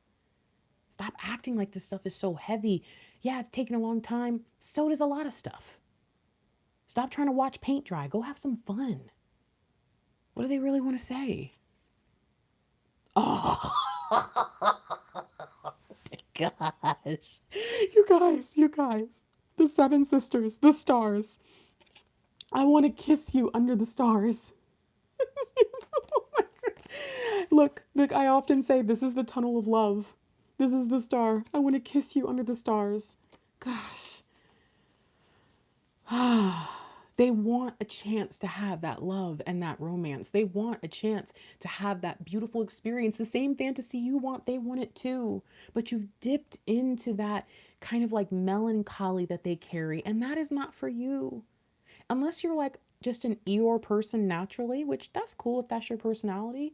Stop acting like this stuff is so heavy. Yeah, it's taking a long time. So does a lot of stuff. Stop trying to watch paint dry. Go have some fun. What do they really want to say? Oh, my gosh. You guys. The seven sisters, the stars. I want to kiss you under the stars. Oh my God. Look, I often say this is the tunnel of love. This is the star. I want to kiss you under the stars. Gosh. They want a chance to have that love and that romance. They want a chance to have that beautiful experience. The same fantasy you want, they want it too. But you've dipped into that kind of like melancholy that they carry, and that is not for you. Unless you're like just an Eeyore person naturally, which that's cool if that's your personality.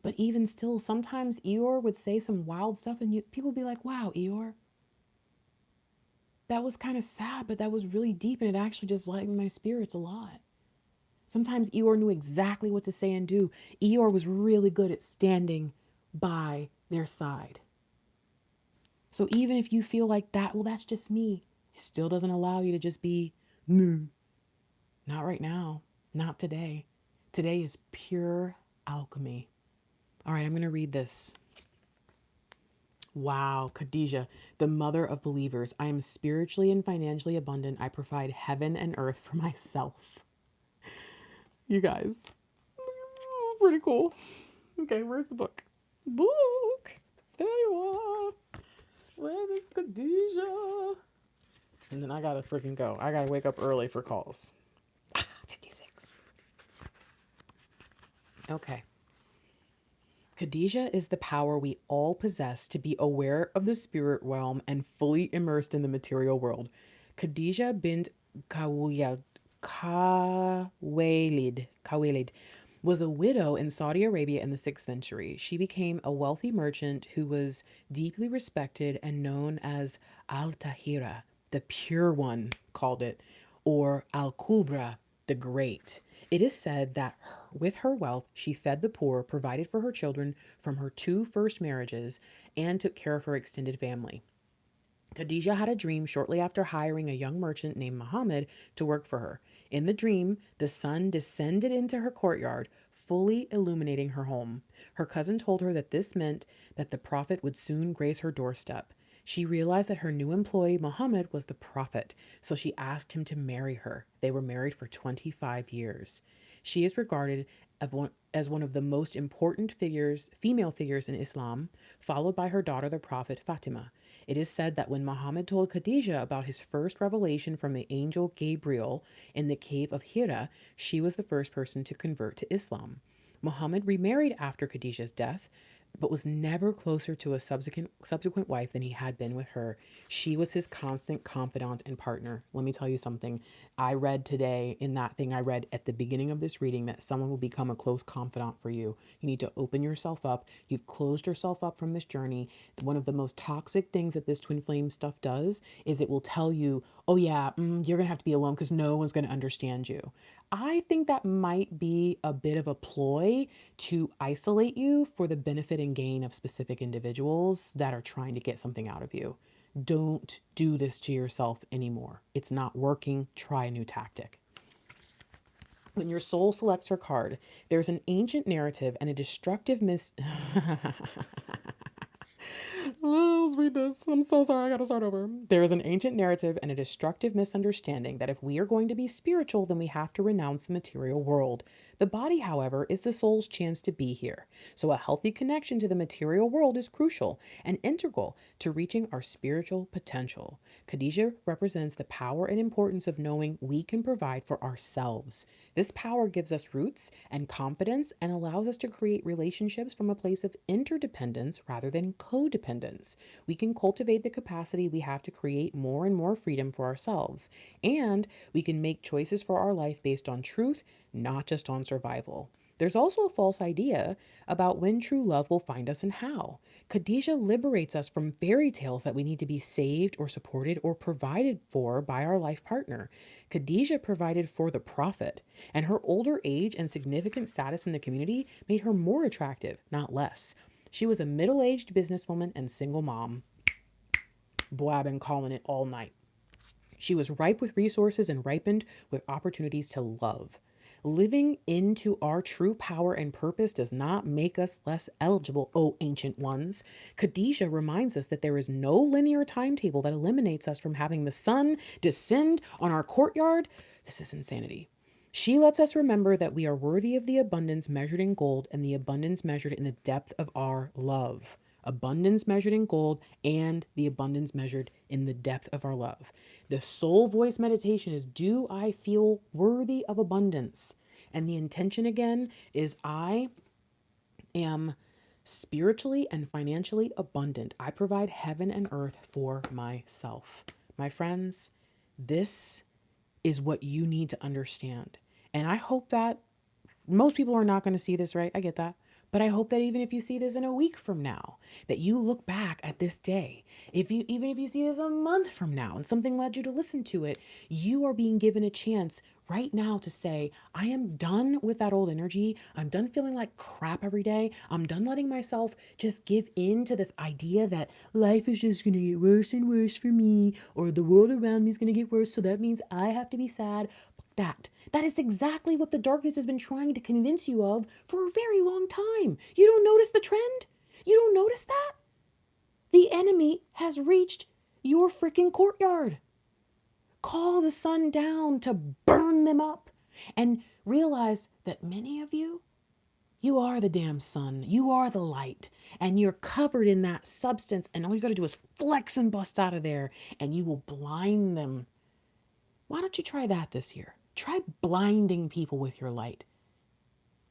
But even still, sometimes Eeyore would say some wild stuff and people would be like, wow, Eeyore, that was kind of sad, but that was really deep and it actually just lightened my spirits a lot. Sometimes Eeyore knew exactly what to say and do. Eeyore was really good at standing by their side. So even if you feel like that, well, that's just me, it still doesn't allow you to just be, not right now, not today. Today is pure alchemy. All right, I'm going to read this. Wow, Khadijah, the mother of believers. I am spiritually and financially abundant. I provide heaven and earth for myself. You guys, this is pretty cool. Okay, where's the book? Book. There you are. Where is Khadijah? And then I gotta freaking go. I gotta wake up early for calls. 56. Okay. Khadijah is the power we all possess to be aware of the spirit realm and fully immersed in the material world. Khadijah bint Khawaylid was a widow in Saudi Arabia in the 6th century. She became a wealthy merchant who was deeply respected and known as Al-Tahira, the pure one, called it, or Al-Kubra, the great. It is said that with her wealth, she fed the poor, provided for her children from her 2 first marriages, and took care of her extended family. Khadijah had a dream shortly after hiring a young merchant named Muhammad to work for her. In the dream, the sun descended into her courtyard, fully illuminating her home. Her cousin told her that this meant that the prophet would soon grace her doorstep. She realized that her new employee, Muhammad, was the prophet, so she asked him to marry her. They were married for 25 years. She is regarded as one of the most important female figures in Islam, followed by her daughter, the prophet Fatima. It is said that when Muhammad told Khadijah about his first revelation from the angel Gabriel in the cave of Hira, she was the first person to convert to Islam. Muhammad remarried after Khadijah's death, but was never closer to a subsequent wife than he had been with her. She was his constant confidant and partner. Let me tell you something. I read today in that thing I read at the beginning of this reading that someone will become a close confidant for you. You need to open yourself up. You've closed yourself up from this journey. One of the most toxic things that this twin flame stuff does is it will tell you, oh yeah, you're going to have to be alone because no one's going to understand you. I think that might be a bit of a ploy to isolate you for the benefit and gain of specific individuals that are trying to get something out of you. Don't do this to yourself anymore. It's not working. Try a new tactic. When your soul selects her card, there's an ancient narrative and a destructive Let's read this. I'm so sorry. I gotta start over. There is an ancient narrative and a destructive misunderstanding that if we are going to be spiritual, then we have to renounce the material world. The body, however, is the soul's chance to be here. So a healthy connection to the material world is crucial and integral to reaching our spiritual potential. Khadijah represents the power and importance of knowing we can provide for ourselves. This power gives us roots and confidence and allows us to create relationships from a place of interdependence rather than codependence. We can cultivate the capacity we have to create more and more freedom for ourselves. And we can make choices for our life based on truth, not just on survival. There's also a false idea about when true love will find us and how. Khadijah liberates us from fairy tales that we need to be saved or supported or provided for by our life partner. Khadijah provided for the prophet, and her older age and significant status in the community made her more attractive, not less. She was a middle aged businesswoman and single mom. Boy, I've been calling it all night. She was ripe with resources and ripened with opportunities to love. Living into our true power and purpose does not make us less eligible, O ancient ones. Khadijah reminds us that there is no linear timetable that eliminates us from having the sun descend on our courtyard. This is insanity. She lets us remember that we are worthy of the abundance measured in gold and the abundance measured in the depth of our love. Abundance measured in gold and the abundance measured in the depth of our love. The soul voice meditation is, do I feel worthy of abundance? And the intention again is, I am spiritually and financially abundant. I provide heaven and earth for myself. My friends, this is what you need to understand. And I hope that most people are not going to see this, right? I get that. But I hope that even if you see this in a week from now, that you look back at this day. Even if you see this a month from now and something led you to listen to it, you are being given a chance right now to say, I am done with that old energy. I'm done feeling like crap every day. I'm done letting myself just give in to the idea that life is just going to get worse and worse for me, or the world around me is going to get worse, so that means I have to be sad. That is exactly what the darkness has been trying to convince you of for a very long time. You don't notice the trend? You don't notice that? The enemy has reached your freaking courtyard. Call the sun down to burn them up and realize that many of you, you are the damn sun. You are the light. And you're covered in that substance. And all you got to do is flex and bust out of there. And you will blind them. Why don't you try that this year? Try blinding people with your light.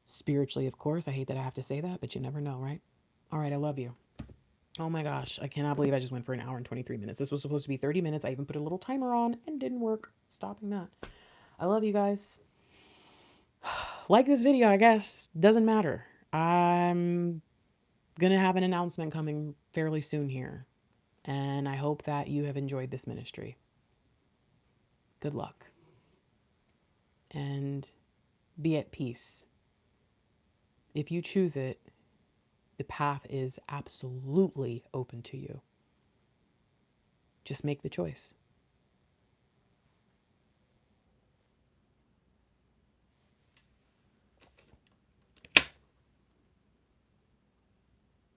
Spiritually, of course. I hate that I have to say that, but you never know, right? All right, I love you. Oh my gosh, I cannot believe I just went for an hour and 23 minutes. This was supposed to be 30 minutes. I even put a little timer on and didn't work. Stopping that. I love you guys. Like this video, I guess. Doesn't matter. I'm gonna have an announcement coming fairly soon here. And I hope that you have enjoyed this ministry. Good luck. And be at peace. If you choose it, the path is absolutely open to you. Just make the choice.